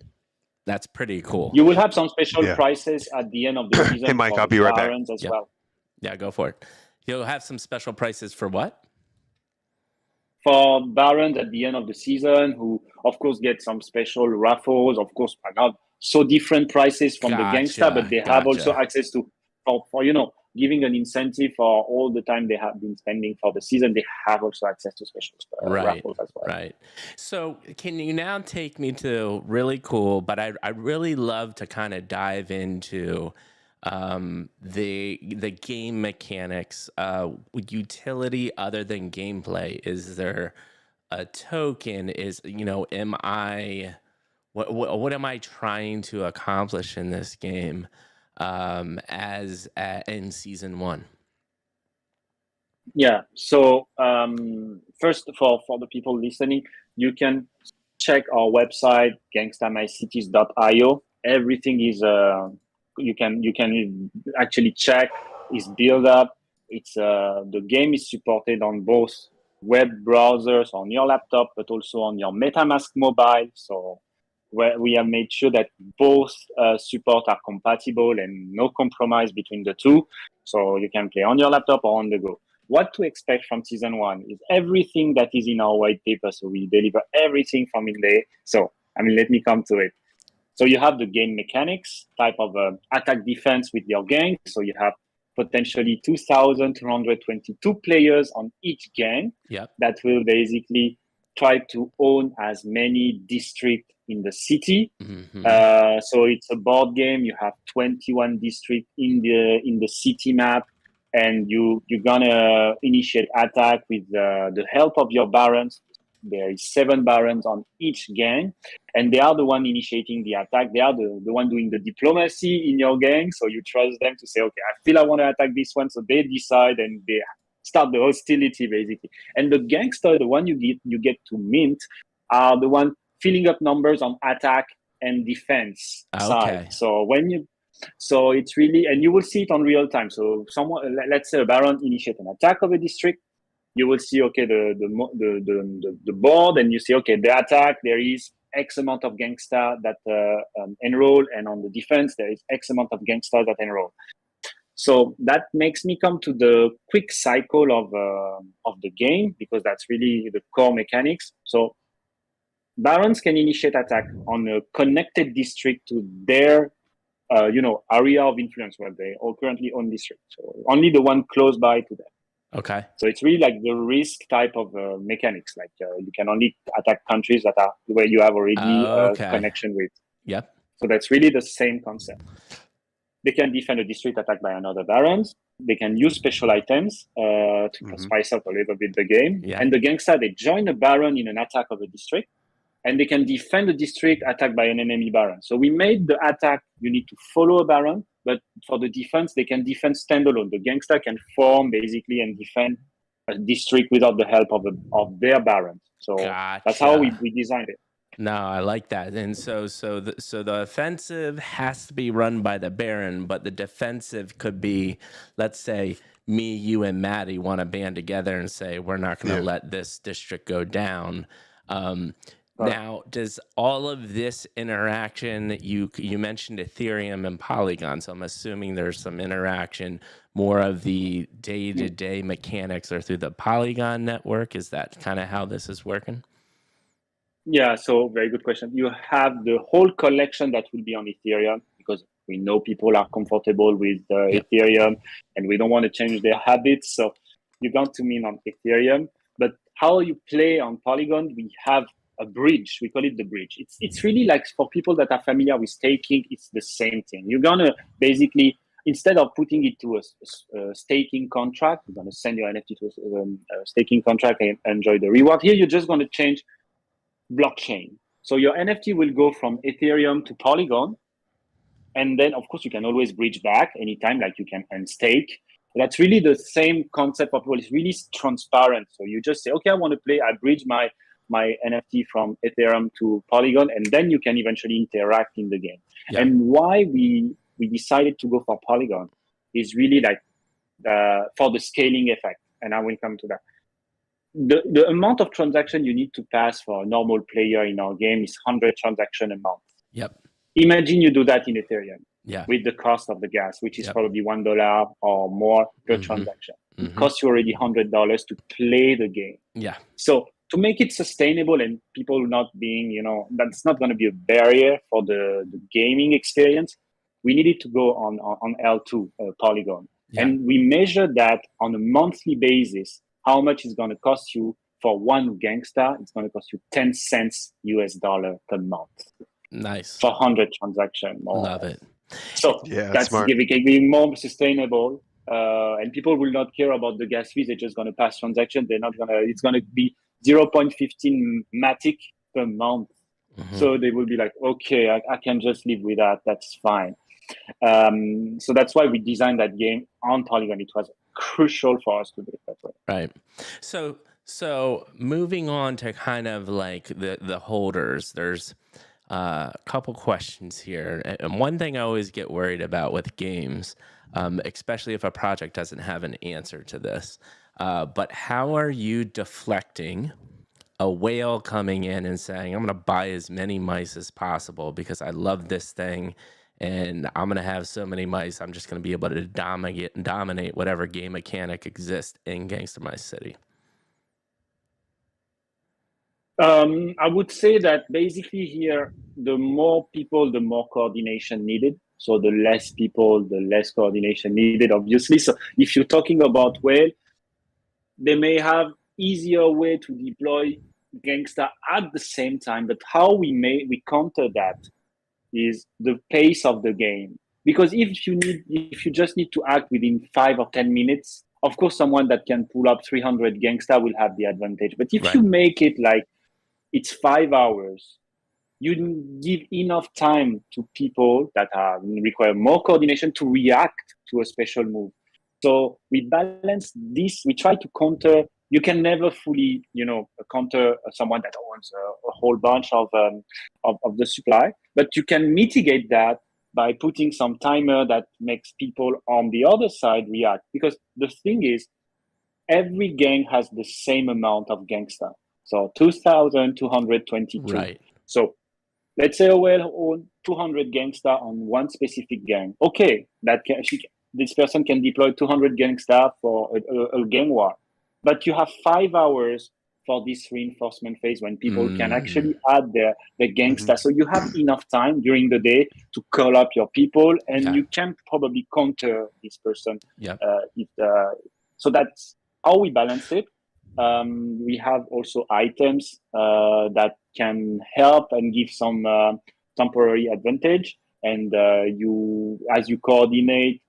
That's pretty cool. You will have some special prices at the end of the season. Hey, Mike, I'll be right back. As well. Yeah, go for it. You'll have some special prices for what? For Barons at the end of the season, who of course get some special raffles. Of course, are not so different prices from the Gangsta, but they have also access to for giving an incentive for all the time they have been spending for the season. They have also access to special raffles as well. Right. So can you now take me to really cool, but I really love to kind of dive into the game mechanics, utility other than gameplay. Is there a token? What am I trying to accomplish in this game in season 1? Yeah. So first of all, for the people listening, you can check our website, gangstamycities.io. Everything is you can actually check is built up. It's the game is supported on both web browsers on your laptop, but also on your MetaMask mobile. So we have made sure that both support are compatible and no compromise between the two. So you can play on your laptop or on the go. What to expect from season 1 is everything that is in our white paper. So we deliver everything from in there. So let me come to it. So you have the game mechanics type of attack defense with your gang. So you have potentially 2,222 players on each gang that will basically try to own as many districts in the city. Mm-hmm. So it's a board game. You have 21 districts in the city map, and you're gonna initiate attack with the help of your Barons. There is 7 Barons on each gang, and they are the one initiating the attack. They are the one doing the diplomacy in your gang. So you trust them to say, okay, I feel I want to attack this one. So they decide and they start the hostility basically. And the Gangster, the one you get to mint, are the one filling up numbers on attack and defense side. So it's really, and you will see it on real time. So let's say a Baron initiate an attack of a district. You will see, okay, the board, and you see, okay, the attack, there is X amount of Gangsta that enroll, and on the defense, there is X amount of Gangsta that enroll. So that makes me come to the quick cycle of the game, because that's really the core mechanics. So Barons can initiate attack on a connected district to their area of influence where they all currently own district. So only the one close by to them. Okay. So it's really like the risk type of mechanics. Like you can only attack countries that are where you have already connection with. Yep. So that's really the same concept. They can defend a district attacked by another Barons. They can use special items to spice up a little bit the game. Yeah. And the Gangsta, they join a Baron in an attack of a district, and they can defend a district attacked by an enemy Baron. So we made the attack, you need to follow a Baron, but for the defense, they can defend standalone. The Gangsta can form basically and defend district without the help of their barons. So that's how we designed it. No, I like that. And so the offensive has to be run by the Baron, but the defensive could be, let's say, me, you, and Maddie want to band together and say we're not going to let this district go down. Now, does all of this interaction, you mentioned Ethereum and Polygon, so I'm assuming there's some interaction, more of the day-to-day mechanics are through the Polygon network. Is that kind of how this is working? Yeah, so very good question. You have the whole collection that will be on Ethereum, because we know people are comfortable with Ethereum and we don't want to change their habits. So you got to mean on Ethereum. But how you play on Polygon, we have a bridge. We call it the bridge. It's really like, for people that are familiar with staking, it's the same thing. You're going to basically, instead of putting it to a staking contract, you're going to send your NFT to a staking contract and enjoy the reward. Here, you're just going to change blockchain. So your NFT will go from Ethereum to Polygon. And then, of course, you can always bridge back anytime, like you can unstake. That's really the same concept of, well, it's really transparent. So you just say, okay, I want to play, I bridge my NFT from Ethereum to Polygon, and then you can eventually interact in the game. Yeah. And why we decided to go for Polygon is really like for the scaling effect. And I will come to that. The amount of transaction you need to pass for a normal player in our game is 100 transactions a month. Yep. Imagine you do that in Ethereum with the cost of the gas, which is probably $1 or more per transaction. It costs you already $100 to play the game. Yeah. So to make it sustainable and people not being, that's not going to be a barrier for the gaming experience, we needed to go on L2, Polygon. Yeah. And we measured that on a monthly basis, how much is going to cost you for one Gangsta. It's going to cost you 10 cents US dollar per month. Nice. For 100 transactions. Love it. So that's giving more sustainable. And people will not care about the gas fees. They're just going to pass transactions. It's going to be 0.15 Matic per month. So they will be like, okay, I can just live with that. That's fine. So that's why we designed that game on Polygon. It was crucial for us to do it that way. Right. So moving on to kind of like the holders, there's a couple questions here. And one thing I always get worried about with games, especially if a project doesn't have an answer to this, but how are you deflecting a whale coming in and saying, I'm going to buy as many mice as possible because I love this thing and I'm going to have so many mice, I'm just going to be able to dominate whatever game mechanic exists in Gangsta Mice City? I would say that basically here, the more people, the more coordination needed. So the less people, the less coordination needed, obviously. So if you're talking about whale, they may have easier way to deploy Gangsta at the same time, but how we counter that is the pace of the game. Because if you just need to act within 5 or 10 minutes, of course, someone that can pull up 300 Gangsta will have the advantage. But if you make it like it's 5 hours, you give enough time to people that require more coordination to react to a special move. So we balance this. We try to counter. You can never fully, counter someone that owns a whole bunch of the supply, but you can mitigate that by putting some timer that makes people on the other side react. Because the thing is, every gang has the same amount of Gangsta. So 2,222. Right. So let's say a whale owns 200 Gangsta on one specific gang. Okay, this person can deploy 200 Gangsta for a gang war. But you have 5 hours for this reinforcement phase when people can actually add their Gangsta. So you have enough time during the day to call up your people, and you can probably counter this person. So that's how we balance it. We have also items that can help and give some temporary advantage. And as you coordinate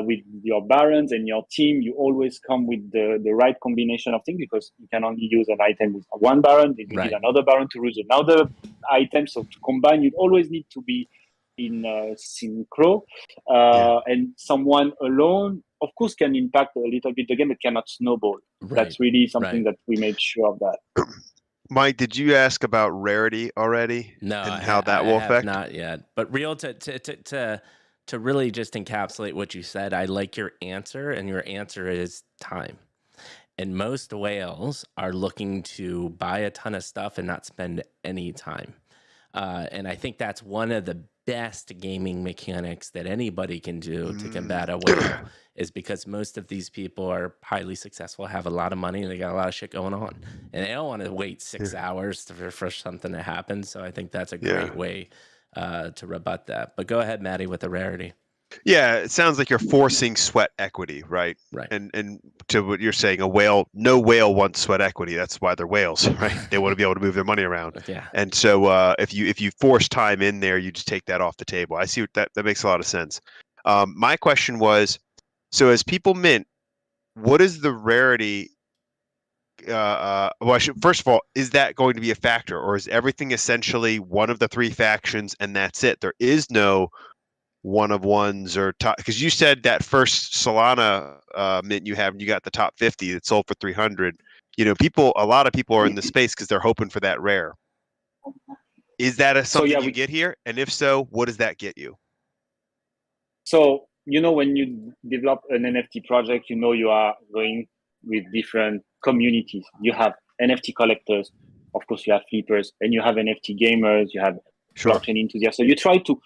with your barons and your team, you always come with the right combination of things, because you can only use an item with one baron, then you need another baron to use another item. So to combine, you always need to be in synchro. And someone alone of course, can impact a little bit the game. It cannot snowball. Right. That's really something that we made sure of that. Mike, did you ask about rarity already? No, and how that will affect? Not yet. But real to really just encapsulate what you said, I like your answer, and your answer is time. And most whales are looking to buy a ton of stuff and not spend any time. And I think that's one of the best gaming mechanics that anybody can do to combat a whale, is because most of these people are highly successful, have a lot of money, and they got a lot of shit going on. And they don't want to wait 6 hours for something to happen. So I think that's a great way to rebut that. But go ahead, Maddie, with the rarity. Yeah, it sounds like you're forcing sweat equity, right? Right. And to what you're saying, no whale wants sweat equity. That's why they're whales, right? They want to be able to move their money around. Yeah. And so if you force time in there, you just take that off the table. I see that makes a lot of sense. My question was, so as people mint, what is the rarity? First of all, is that going to be a factor, or is everything essentially one of the 3 factions and that's it? There is no one of ones or top, because you said that first Solana mint you have, and you got the top 50 that sold for 300. A lot of people are in the space because they're hoping for that rare. Is that something you get here? And if so, what does that get you? So, when you develop an NFT project, you are going with different communities. You have NFT collectors, of course, you have flippers, and you have NFT gamers, you have blockchain enthusiasts. So you try to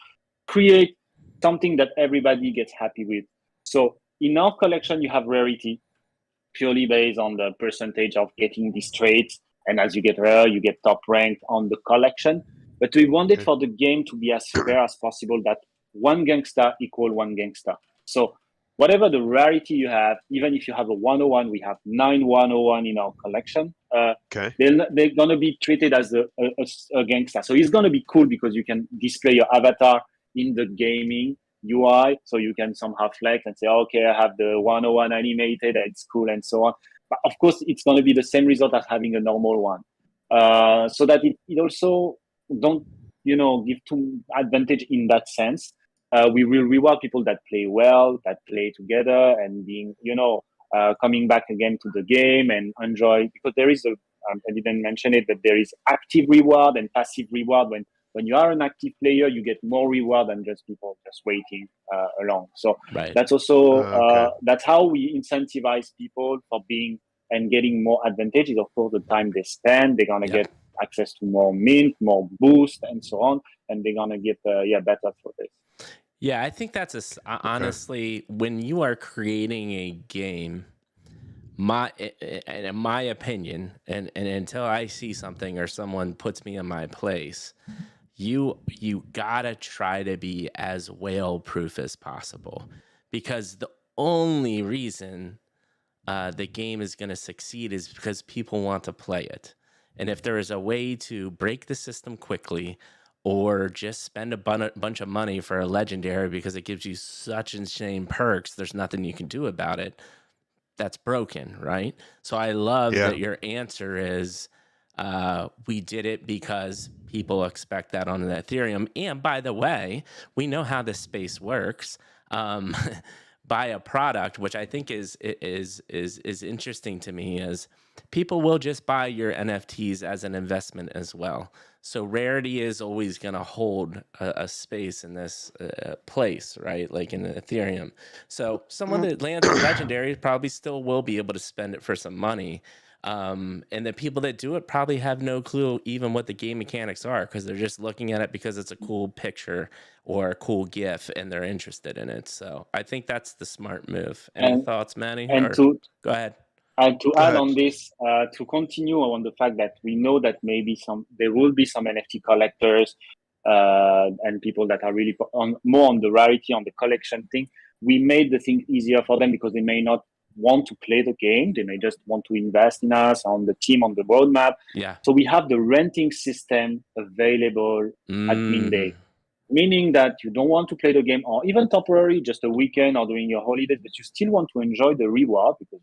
create something that everybody gets happy with. So in our collection, you have rarity purely based on the percentage of getting these traits. And as you get rare, you get top ranked on the collection. But we wanted for the game to be as fair as possible, that one Gangsta equal one Gangsta. So whatever the rarity you have, even if you have a 101, we have 9 101 in our collection. They're going to be treated as a Gangsta. So it's going to be cool because you can display your avatar in the gaming UI, so you can somehow flex and say, okay, I have the 101 animated, it's cool, and so on. But of course, it's going to be the same result as having a normal one. So that it also don't, give too advantage in that sense. We will reward people that play well, that play together, and being, coming back again to the game and enjoy, because there is I didn't mention it, but there is active reward and passive reward. When you are an active player, you get more reward than just people just waiting along. So that's also, that's how we incentivize people for being and getting more advantages. Of course, the time they spend, they're going to get access to more mint, more boost, and so on. And they're going to get, better for this. Yeah, I think that's honestly, when you are creating a game, in my opinion, and until I see something or someone puts me in my place, you gotta try to be as whale proof as possible, because the only reason the game is going to succeed is because people want to play it. And if there is a way to break the system quickly, or just spend a bunch of money for a legendary because it gives you such insane perks, there's nothing you can do about it, that's broken, right? So I love that your answer is, we did it because people expect that on the Ethereum. And by the way, we know how this space works. Buy a product, which I think is interesting to me, is people will just buy your NFTs as an investment as well. So rarity is always going to hold a space in this place, right? Like in Ethereum. So someone that lands a legendary probably still will be able to spend it for some money. And the people that do it probably have no clue even what the game mechanics are, because they're just looking at it because it's a cool picture or a cool GIF and they're interested in it. So I think that's the smart move. Any thoughts, Manny? Go ahead. And to add on this, to continue on the fact that we know that maybe there will be some NFT collectors and people that are really more on the rarity, on the collection thing. We made the thing easier for them because they may not want to play the game. They may just want to invest in us, on the team, on the roadmap. Yeah. So we have the renting system available at mint day. Meaning that you don't want to play the game, or even temporarily, just a weekend or during your holidays, but you still want to enjoy the reward because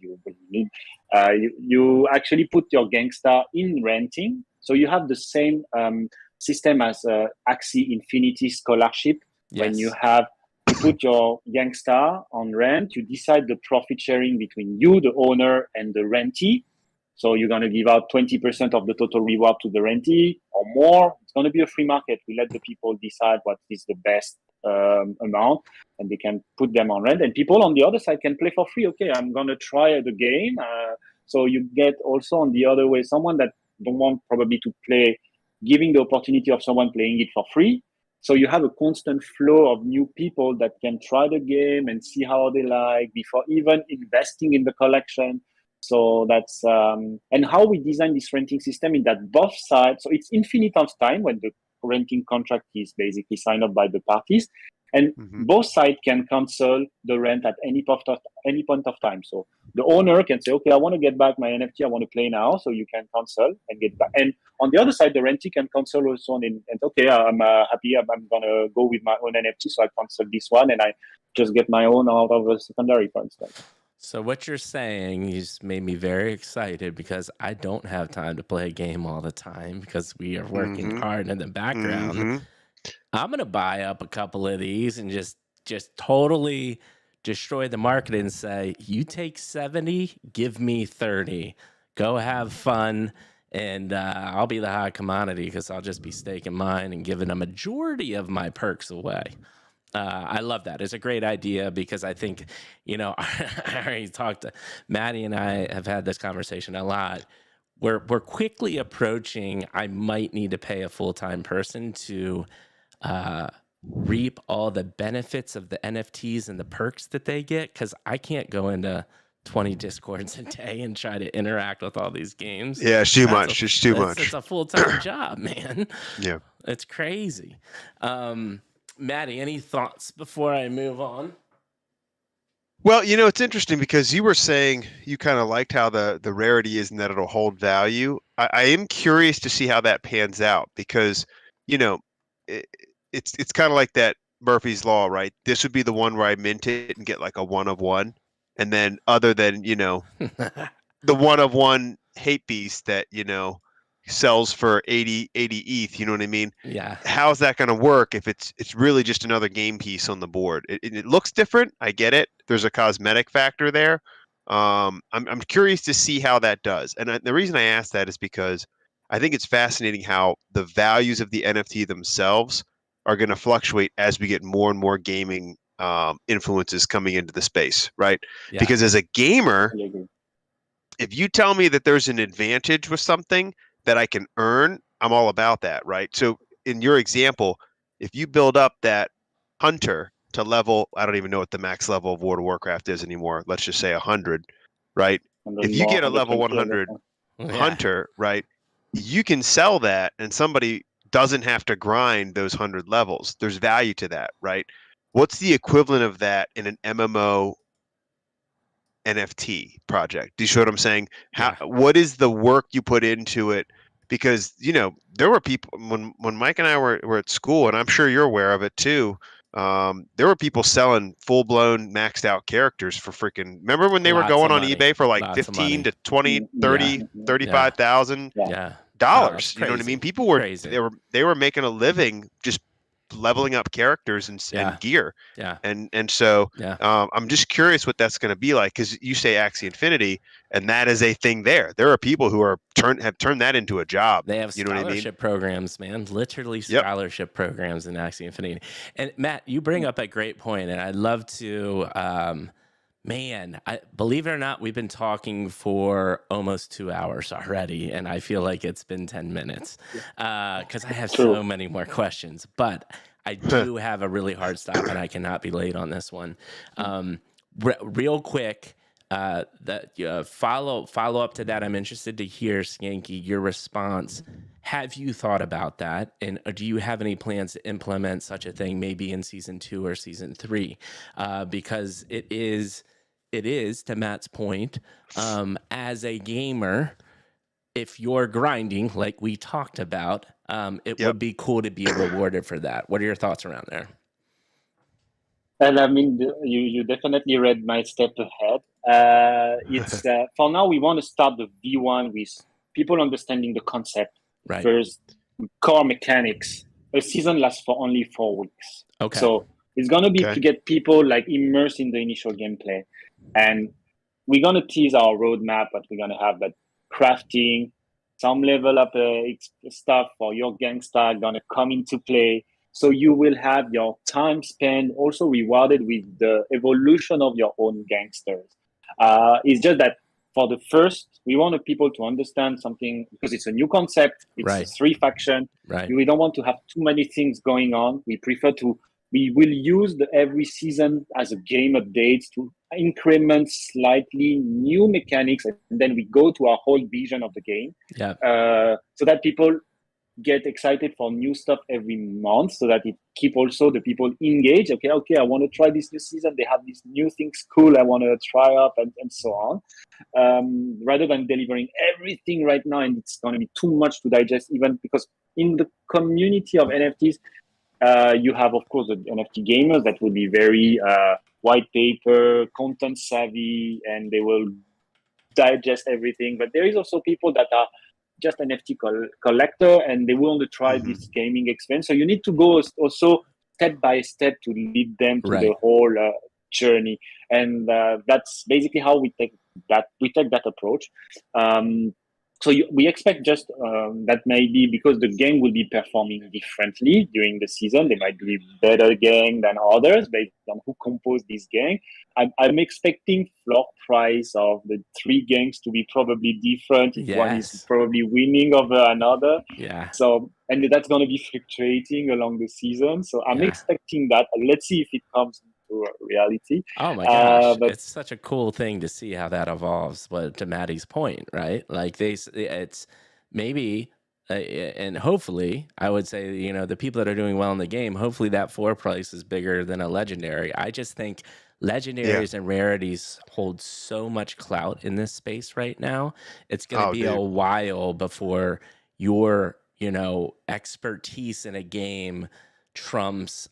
you actually put your Gangsta in renting. So you have the same system as Axie Infinity Scholarship. When you have you put your Gangsta on rent, you decide the profit sharing between you, the owner, and the rentee. So you're going to give out 20% of the total reward to the rentee or more. It's going to be a free market. We let the people decide what is the best amount, and they can put them on rent. And people on the other side can play for free. Okay, I'm going to try the game. So you get also on the other way, someone that don't want probably to play, giving the opportunity of someone playing it for free. So you have a constant flow of new people that can try the game and see how they like before even investing in the collection. So that's and how we design this renting system is that both sides. So it's infinite of time when the renting contract is basically signed up by the parties, and both sides can cancel the rent at any point of time. So the owner can say, okay, I want to get back my NFT, I want to play now, so you can cancel and get back. And on the other side, the rentee can cancel also, and okay, I'm happy, I'm gonna go with my own NFT, so I cancel this one and I just get my own out of a secondary, for instance. So what you're saying, you just made me very excited because I don't have time to play a game all the time because we are working hard in the background. I'm going to buy up a couple of these and just totally destroy the market and say, you take 70, give me 30. Go have fun. And I'll be the high commodity because I'll just be staking mine and giving a majority of my perks away. I love that. It's a great idea because I think, you know, I already talked to Maddie and I have had this conversation a lot. We're quickly approaching, I might need to pay a full-time person to reap all the benefits of the NFTs and the perks that they get, because I can't go into 20 Discords a day and try to interact with all these games. Yeah, it's too much. It's too much. It's a full-time job, man. Yeah. It's crazy. Maddie, any thoughts before I move on? Well, you know, it's interesting because you were saying you kind of liked how the rarity is and that it'll hold value. I am curious to see how that pans out because, you know, it's kind of like that Murphy's Law, right? This would be the one where I mint it and get like a 1 of 1. And then other than, you know, the 1 of 1 hate beast that, you know, sells for 80 ETH, you know what I mean? Yeah. How's that going to work if it's really just another game piece on the board? It looks different. I get it. There's a cosmetic factor there. I'm curious to see how that does. And the reason I ask that is because I think it's fascinating how the values of the NFT themselves are going to fluctuate as we get more and more gaming influences coming into the space, right? Yeah. Because as a gamer, if you tell me that there's an advantage with something that I can earn, I'm all about that, right? So in your example, if you build up that hunter to level, I don't even know what the max level of World of Warcraft is anymore. Let's just say 100, right? If you get a level 100 hunter, right, you can sell that and somebody doesn't have to grind those 100 levels. There's value to that, right? What's the equivalent of that in an MMO NFT project? Do you see what I'm saying? What is the work you put into it? Because, you know, there were people when Mike and I were at school, and I'm sure you're aware of it too. There were people selling full-blown maxed out characters for freaking, remember when they were going on eBay for like 15 to 20, 30, 35,000 dollars? You know what I mean? People were crazy. They were making a living just leveling up characters and gear. And so I'm just curious what that's going to be like, because you say Axie Infinity, and that is a thing there. There are people who have turned that into a job. They have scholarship programs, man, literally scholarship programs in Axie Infinity. And Matt, you bring up a great point, and I'd love to, believe it or not, we've been talking for almost 2 hours already, and I feel like it's been 10 minutes because I have so many more questions. But I do have a really hard stop, and I cannot be late on this one. Real quick, follow up to that. I'm interested to hear, Skanky, your response. Have you thought about that? And do you have any plans to implement such a thing maybe in season 2 or season 3? Because it is, to Matt's point, as a gamer, if you're grinding like we talked about, it would be cool to be rewarded for that. What are your thoughts around there? And I mean, you definitely read my step ahead. It's for now, we want to start the V1 with people understanding the concept. First, core mechanics. A season lasts for only 4 weeks. Okay. So It's going to be Okay. to get people like immersed in the initial gameplay. And we're going to tease our roadmap, but we're going to have that crafting, some level up stuff for your Gangsta going to come into play. So you will have your time spent also rewarded with the evolution of your own gangsters. It's just that for the first, we want the people to understand something because it's a new concept. It's Right. a 3 faction. Right. We don't want to have too many things going on. We will use every season as a game update to increment slightly new mechanics, and then we go to our whole vision of the game. Yeah. So that people get excited for new stuff every month, so that it keep also the people engaged. Okay, I want to try this new season. They have these new things, cool. I want to try up and so on. Rather than delivering everything right now, and it's going to be too much to digest, even because in the community of NFTs, you have, of course, the NFT gamers that will be very white paper, content savvy, and they will digest everything. But there is also people that are just NFT collector, and they want to try this gaming experience. So you need to go also step by step to lead them to the whole journey. And that's basically how we take that approach. So we expect just that maybe because the game will be performing differently during the season, they might be better gang than others based on who composed this gang. I'm expecting floor price of the 3 gangs to be probably different. If one is probably winning over another. Yeah. So, and that's going to be fluctuating along the season. So I'm expecting that. Let's see if it comes to reality. Oh my gosh, but it's such a cool thing to see how that evolves. But to Maddie's point, right? Like it's maybe, and hopefully, I would say, you know, the people that are doing well in the game, hopefully that floor price is bigger than a legendary. I just think legendaries and rarities hold so much clout in this space right now. It's going to be a while before your, you know, expertise in a game trumps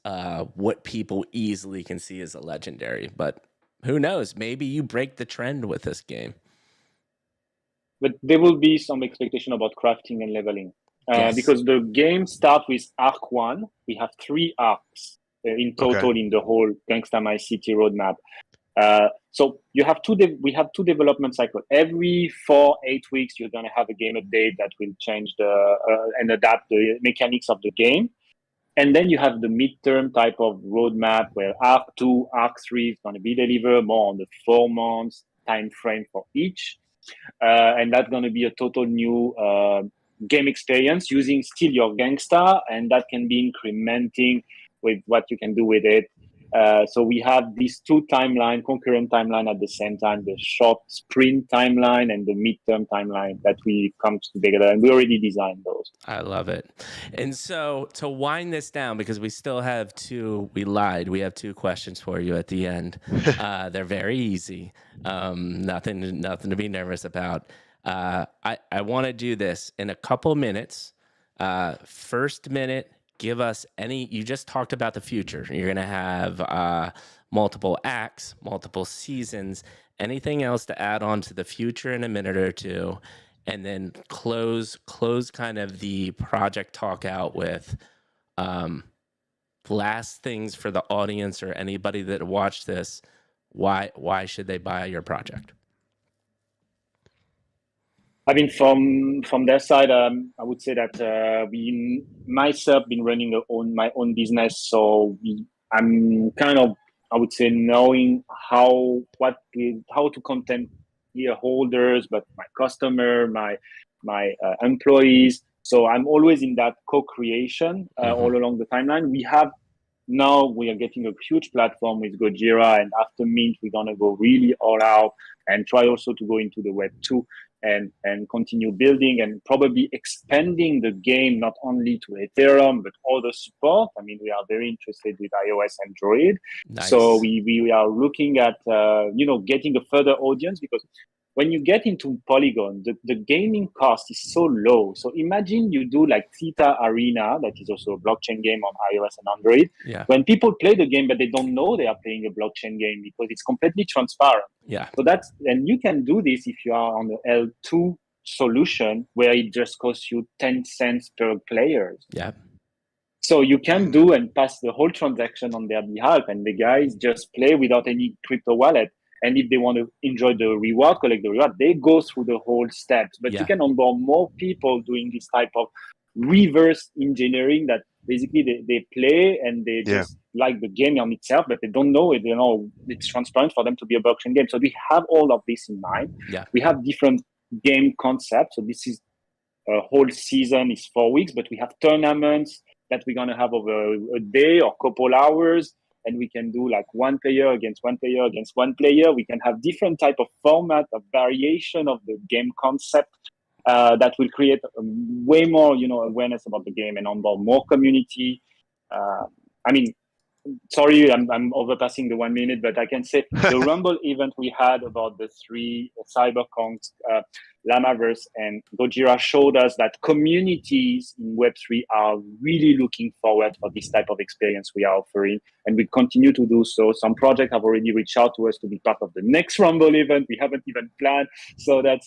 what people easily can see as a legendary. But who knows? Maybe you break the trend with this game. But there will be some expectation about crafting and leveling. Because the game starts with Arc 1. We have 3 arcs in total in the whole Gangsta My City roadmap. So you have we have 2 development cycles. Every 4-8 weeks, you're going to have a game update that will change and adapt the mechanics of the game. And then you have the midterm type of roadmap where Arc 2, Arc 3 is going to be delivered more on the 4 months time frame for each. And that's going to be a total new game experience using still your Gangsta, and that can be incrementing with what you can do with it. So we have these 2 concurrent timeline at the same time, the short sprint timeline and the midterm timeline that we come together, and we already designed those. I love it. And so to wind this down, because we still have 2, we have 2 questions for you at the end. They're very easy. Nothing to be nervous about. I want to do this in a couple minutes. First minute, give us you just talked about the future. You're going to have multiple acts, multiple seasons, anything else to add on to the future in a minute or 2, and then close kind of the project talk out with last things for the audience or anybody that watched this. Why should they buy your project? I mean, from their side, I would say that myself been running my own business, so I'm kind of, I would say, knowing how to content holders, but my customer, my employees. So I'm always in that co-creation all along the timeline. We are getting a huge platform with Gojira, and after Mint, we're gonna go really all out and try also to go into the Web 2 and continue building and probably expanding the game not only to Ethereum but other support. I mean, we are very interested with iOS, Android. Nice. So we are looking at getting a further audience, because when you get into Polygon, the gaming cost is so low. So imagine you do like Theta Arena, that is also a blockchain game on iOS and Android. Yeah. When people play the game, but they don't know they are playing a blockchain game because it's completely transparent. Yeah. So and you can do this if you are on the L2 solution, where it just costs you 10 cents per player. Yeah. So you can do and pass the whole transaction on their behalf, and the guys just play without any crypto wallet. And if they want to enjoy the reward, collect the reward, they go through the whole steps. But you Yeah. can onboard more people doing this type of reverse engineering that basically they play and they just like the game on itself, but they don't know it. You know, it's transparent for them to be a blockchain game. So we have all of this in mind. Yeah. We have different game concepts. So this is a whole season is 4 weeks, but we have tournaments that we're going to have over a day or couple hours, and we can do like one player against one player against one player. We can have different type of format of variation of the game concept that will create way more, you know, awareness about the game and onboard more community. I mean, sorry, I'm overpassing the 1 minute, but I can say the Rumble event we had about the 3 Cyberconks, Llamaverse and Gojira showed us that communities in Web3 are really looking forward for this type of experience we are offering, and we continue to do so. Some projects have already reached out to us to be part of the next Rumble event. We haven't even planned. So that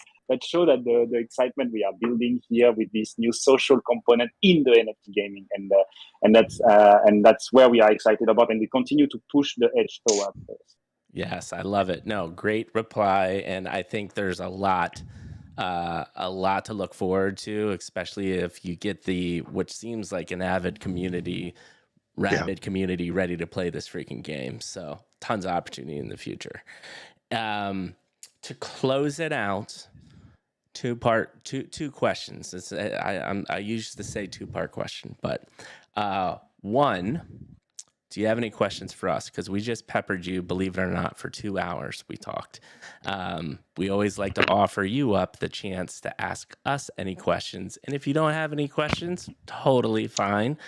shows that the excitement we are building here with this new social component in the NFT gaming, and that's where we are excited about, and we continue to push the edge towards this. Yes, I love it. No, great reply, and I think there's a lot to look forward to, especially if you get which seems like an rabid community ready to play this freaking game. So tons of opportunity in the future. To close it out, two questions. I used to say 2-part question, but one, do you have any questions for us? Because we just peppered you, believe it or not, for 2 hours. We talked. We always like to offer you up the chance to ask us any questions. And if you don't have any questions, totally fine.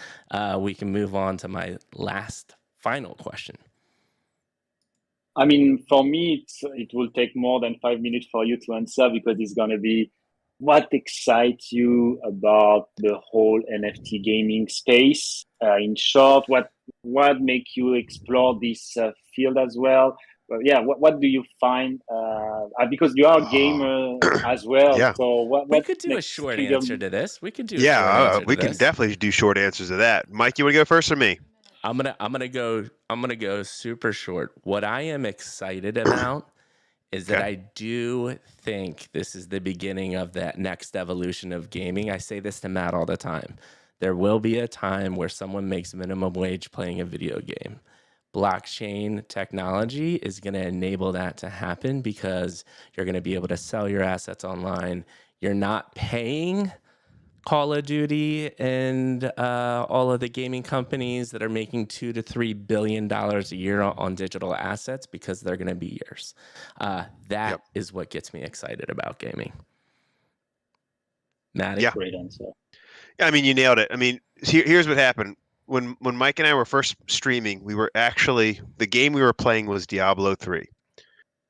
We can move on to my final question. I mean, for me, it will take more than 5 minutes for you to answer, because it's going to be what excites you about the whole NFT gaming space. In short, what make you explore this field as well? Yeah, what do you find? Because you are a gamer as well. Yeah. So what we could do a short answer to this. We could do we can definitely do short answers to that. Mike, you want to go first or me? I'm gonna go super short. What I am excited about is that I do think this is the beginning of that next evolution of gaming. I say this to Matt all the time. There will be a time where someone makes minimum wage playing a video game. Blockchain technology is going to enable that to happen, because you're going to be able to sell your assets online. You're not paying Call of Duty and all of the gaming companies that are making $2 to $3 billion a year on digital assets, because they're going to be yours. That is what gets me excited about gaming. Maddie? Yeah. Great answer. I mean, you nailed it. I mean, here's what happened. When Mike and I were first streaming, the game we were playing was Diablo 3.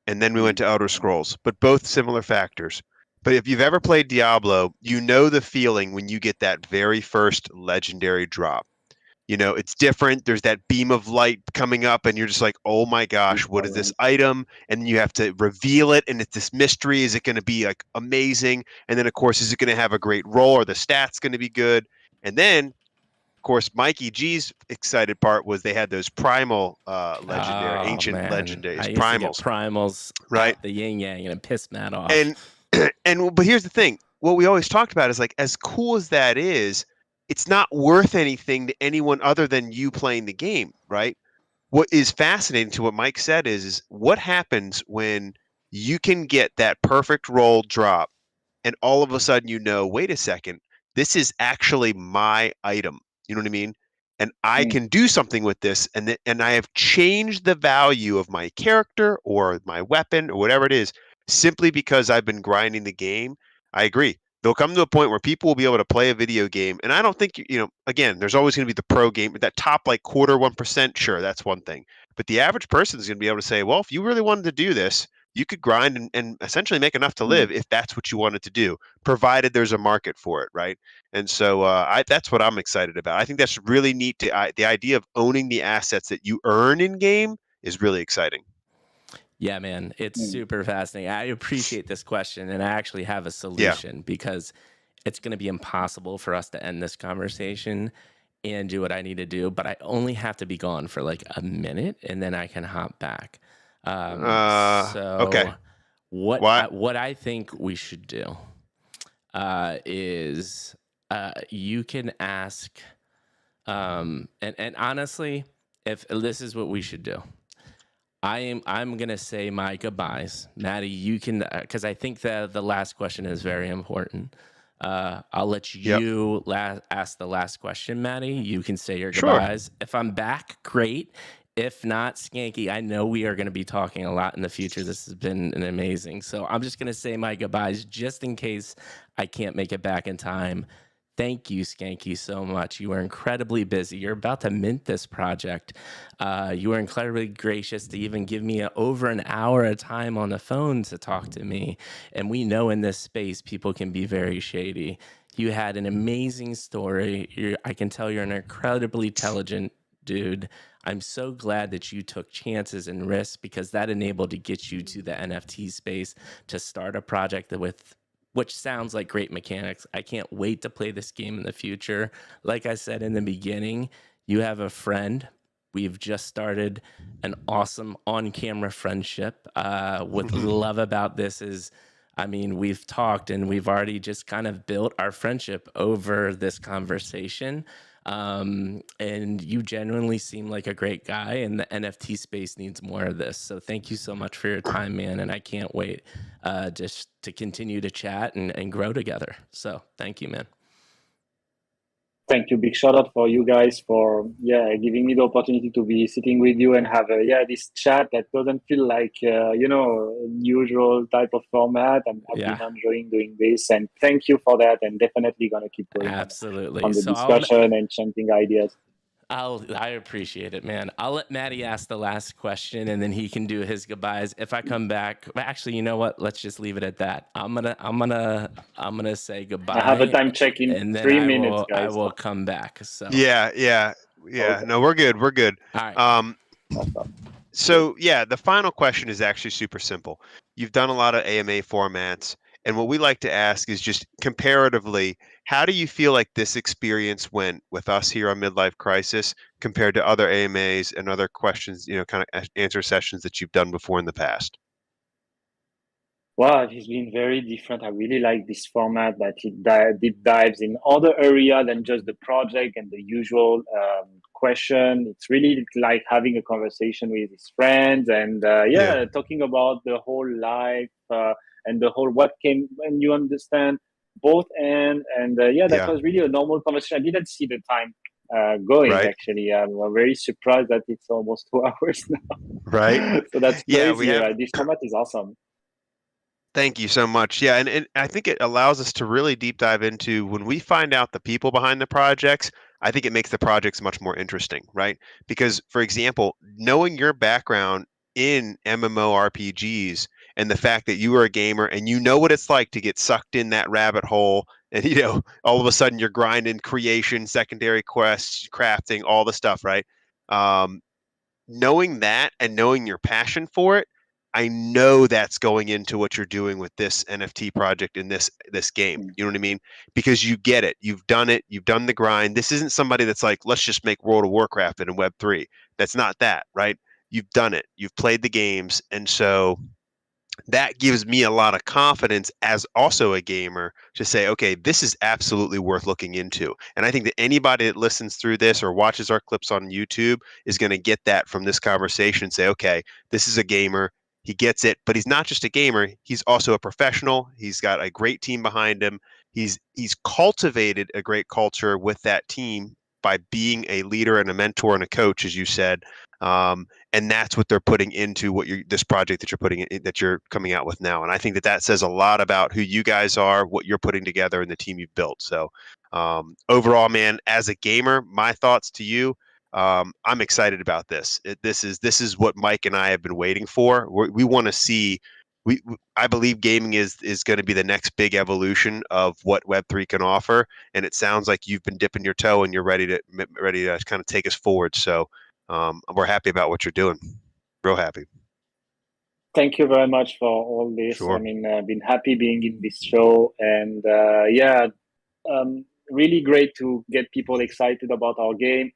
And then we went to Elder Scrolls, but both similar factors. But if you've ever played Diablo, you know the feeling when you get that very first legendary drop. You know, it's different. There's that beam of light coming up, and you're just like, oh my gosh, what is this item? And then you have to reveal it, and it's this mystery. Is it going to be like amazing? And then, of course, is it going to have a great roll? Are the stats going to be good? And then, of course, Mikey G's excited part was they had those primal ancient legendaries. Primals, right? The yin yang, and piss Matt off. But here's the thing. What we always talked about is, like, as cool as that is, it's not worth anything to anyone other than you playing the game, right? What is fascinating to what Mike said is what happens when you can get that perfect roll drop, and all of a sudden you know, wait a second, this is actually my item. You know what I mean? And I can do something with this, and I have changed the value of my character or my weapon or whatever it is, simply because I've been grinding the game. I agree. There'll come to a point where people will be able to play a video game. And I don't think, again, there's always going to be the pro game, that top like 1%. Sure, that's one thing. But the average person is going to be able to say, well, if you really wanted to do this, you could grind and essentially make enough to live if that's what you wanted to do, provided there's a market for it, right? And so that's what I'm excited about. I think that's really neat. The idea of owning the assets that you earn in game is really exciting. Yeah, man, it's super fascinating. I appreciate this question, and I actually have a solution, because it's going to be impossible for us to end this conversation and do what I need to do, but I only have to be gone for like a minute, and then I can hop back. Okay. Why? What I think we should do is you can ask, and honestly, if this is what we should do, I'm gonna say my goodbyes, Maddie. You can, because I think that the last question is very important. I'll let Yep. you ask the last question, Maddie. You can say your Sure. goodbyes. If I'm back, great. If not, Skanky, I know we are going to be talking a lot in the future. This has been an amazing. So I'm just going to say my goodbyes just in case I can't make it back in time. Thank you, Skanky, so much. You are incredibly busy. You're about to mint this project. You were incredibly gracious to even give me over an hour of time on the phone to talk to me. And we know in this space, people can be very shady. You had an amazing story. I can tell you're an incredibly intelligent dude. I'm so glad that you took chances and risks, because that enabled to get you to the NFT space to start a project which sounds like great mechanics. I can't wait to play this game in the future. Like I said in the beginning, you have a friend. We've just started an awesome on-camera friendship. What I love about this is, I mean, we've talked and we've already just kind of built our friendship over this conversation. And you genuinely seem like a great guy, and the NFT space needs more of this. So thank you so much for your time, man. And I can't wait just to continue to chat and grow together. So thank you, man. Thank you. Big shout out for you guys for giving me the opportunity to be sitting with you and have this chat that doesn't feel like usual type of format. I've been enjoying doing this, and thank you for that. And definitely gonna keep going absolutely on the discussion and chanting ideas. I appreciate it, man. I'll let Maddie ask the last question, and then he can do his goodbyes. If I come back, actually, you know what? Let's just leave it at that. I'm gonna say goodbye. I have a time check in and then 3 minutes, guys. I will come back. So Yeah. Okay. No, we're good. All right. So yeah, the final question is actually super simple. You've done a lot of AMA formats, and what we like to ask is just comparatively, how do you feel like this experience went with us here on Midlife Crisis compared to other AMAs and other questions, kind of answer sessions that you've done before in the past? Wow, it's been very different. I really like this format that it deep dives in other area than just the project and the usual question. It's really like having a conversation with his friends and talking about the whole life and the whole what came when you understand both ends. And that was really a normal conversation. I didn't see the time going, actually. I'm very surprised that it's almost 2 hours now. Right. So that's crazy. This format is awesome. Thank you so much. Yeah, and I think it allows us to really deep dive into when we find out the people behind the projects. I think it makes the projects much more interesting, right? Because, for example, knowing your background in MMORPGs and the fact that you are a gamer and you know what it's like to get sucked in that rabbit hole, and all of a sudden you're grinding creation, secondary quests, crafting, all the stuff, right? Knowing that and knowing your passion for it, I know that's going into what you're doing with this NFT project in this game. You know what I mean? Because you get it. You've done it. You've done the grind. This isn't somebody that's like, let's just make World of Warcraft and Web3. That's not that, right? You've done it. You've played the games. And so that gives me a lot of confidence as also a gamer to say, okay, this is absolutely worth looking into. And I think that anybody that listens through this or watches our clips on YouTube is going to get that from this conversation and say, okay, this is a gamer. He gets it, but he's not just a gamer. He's also a professional. He's got a great team behind him. He's cultivated a great culture with that team by being a leader and a mentor and a coach, as you said. And that's what they're putting into this project that you're coming out with now. And I think that says a lot about who you guys are, what you're putting together, and the team you've built. So overall, man, as a gamer, my thoughts to you. I'm excited about this. This is what Mike and I have been waiting for. We want to see. I believe gaming is going to be the next big evolution of what Web3 can offer, and it sounds like you've been dipping your toe and you're ready to kind of take us forward. So we're happy about what you're doing. Real happy. Thank you very much for all this. Sure. I mean, I've been happy being in this show, and really great to get people excited about our game.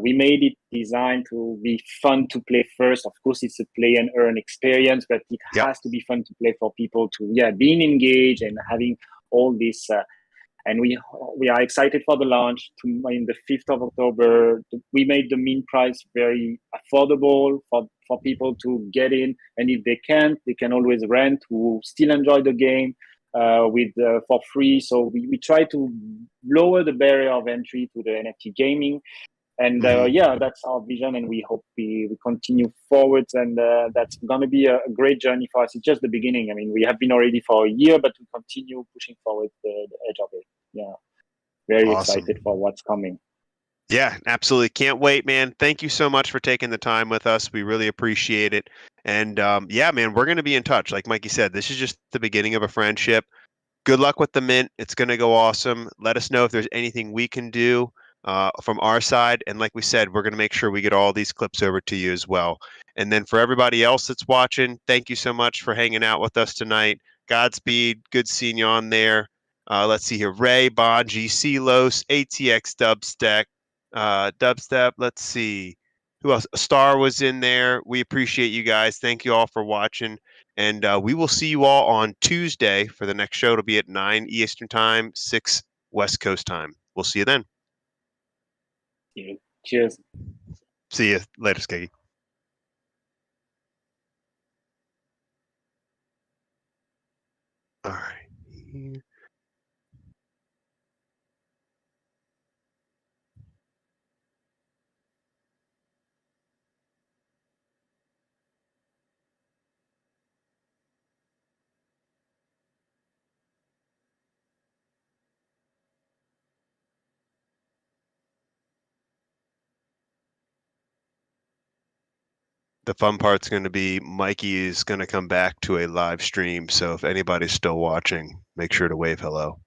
We made it designed to be fun to play first. Of course, it's a play and earn experience, but it Yep. has to be fun to play for people to being engaged and having all this. And we are excited for the launch in the 5th of October. We made the mean price very affordable for people to get in, and if they can't, they can always rent who still enjoy the game for free. So we try to lower the barrier of entry to the NFT gaming. And that's our vision, and we hope we continue forwards, and that's going to be a great journey for us. It's just the beginning. I mean, we have been already for a year, but we continue pushing forward the edge of it. Yeah, very Awesome. excited for what's coming. Yeah, absolutely. Can't wait, man. Thank you so much for taking the time with us. We really appreciate it. And yeah, man, we're going to be in touch. Like Mikey said, this is just the beginning of a friendship. Good luck with the mint. It's going to go awesome. Let us know if there's anything we can do from our side. And like we said, we're going to make sure we get all these clips over to you as well. And then for everybody else that's watching, thank you so much for hanging out with us tonight. Godspeed. Good seeing you on there. Let's see here. Ray, Bond, GC Los, ATX Dubstep. Let's see. Who else? Star was in there. We appreciate you guys. Thank you all for watching. And we will see you all on Tuesday for the next show. It'll be at 9 Eastern Time, 6 West Coast Time. We'll see you then. Cheers. See you later, Skeggy. All right. The fun part's going to be Mikey is going to come back to a live stream. So if anybody's still watching, make sure to wave hello.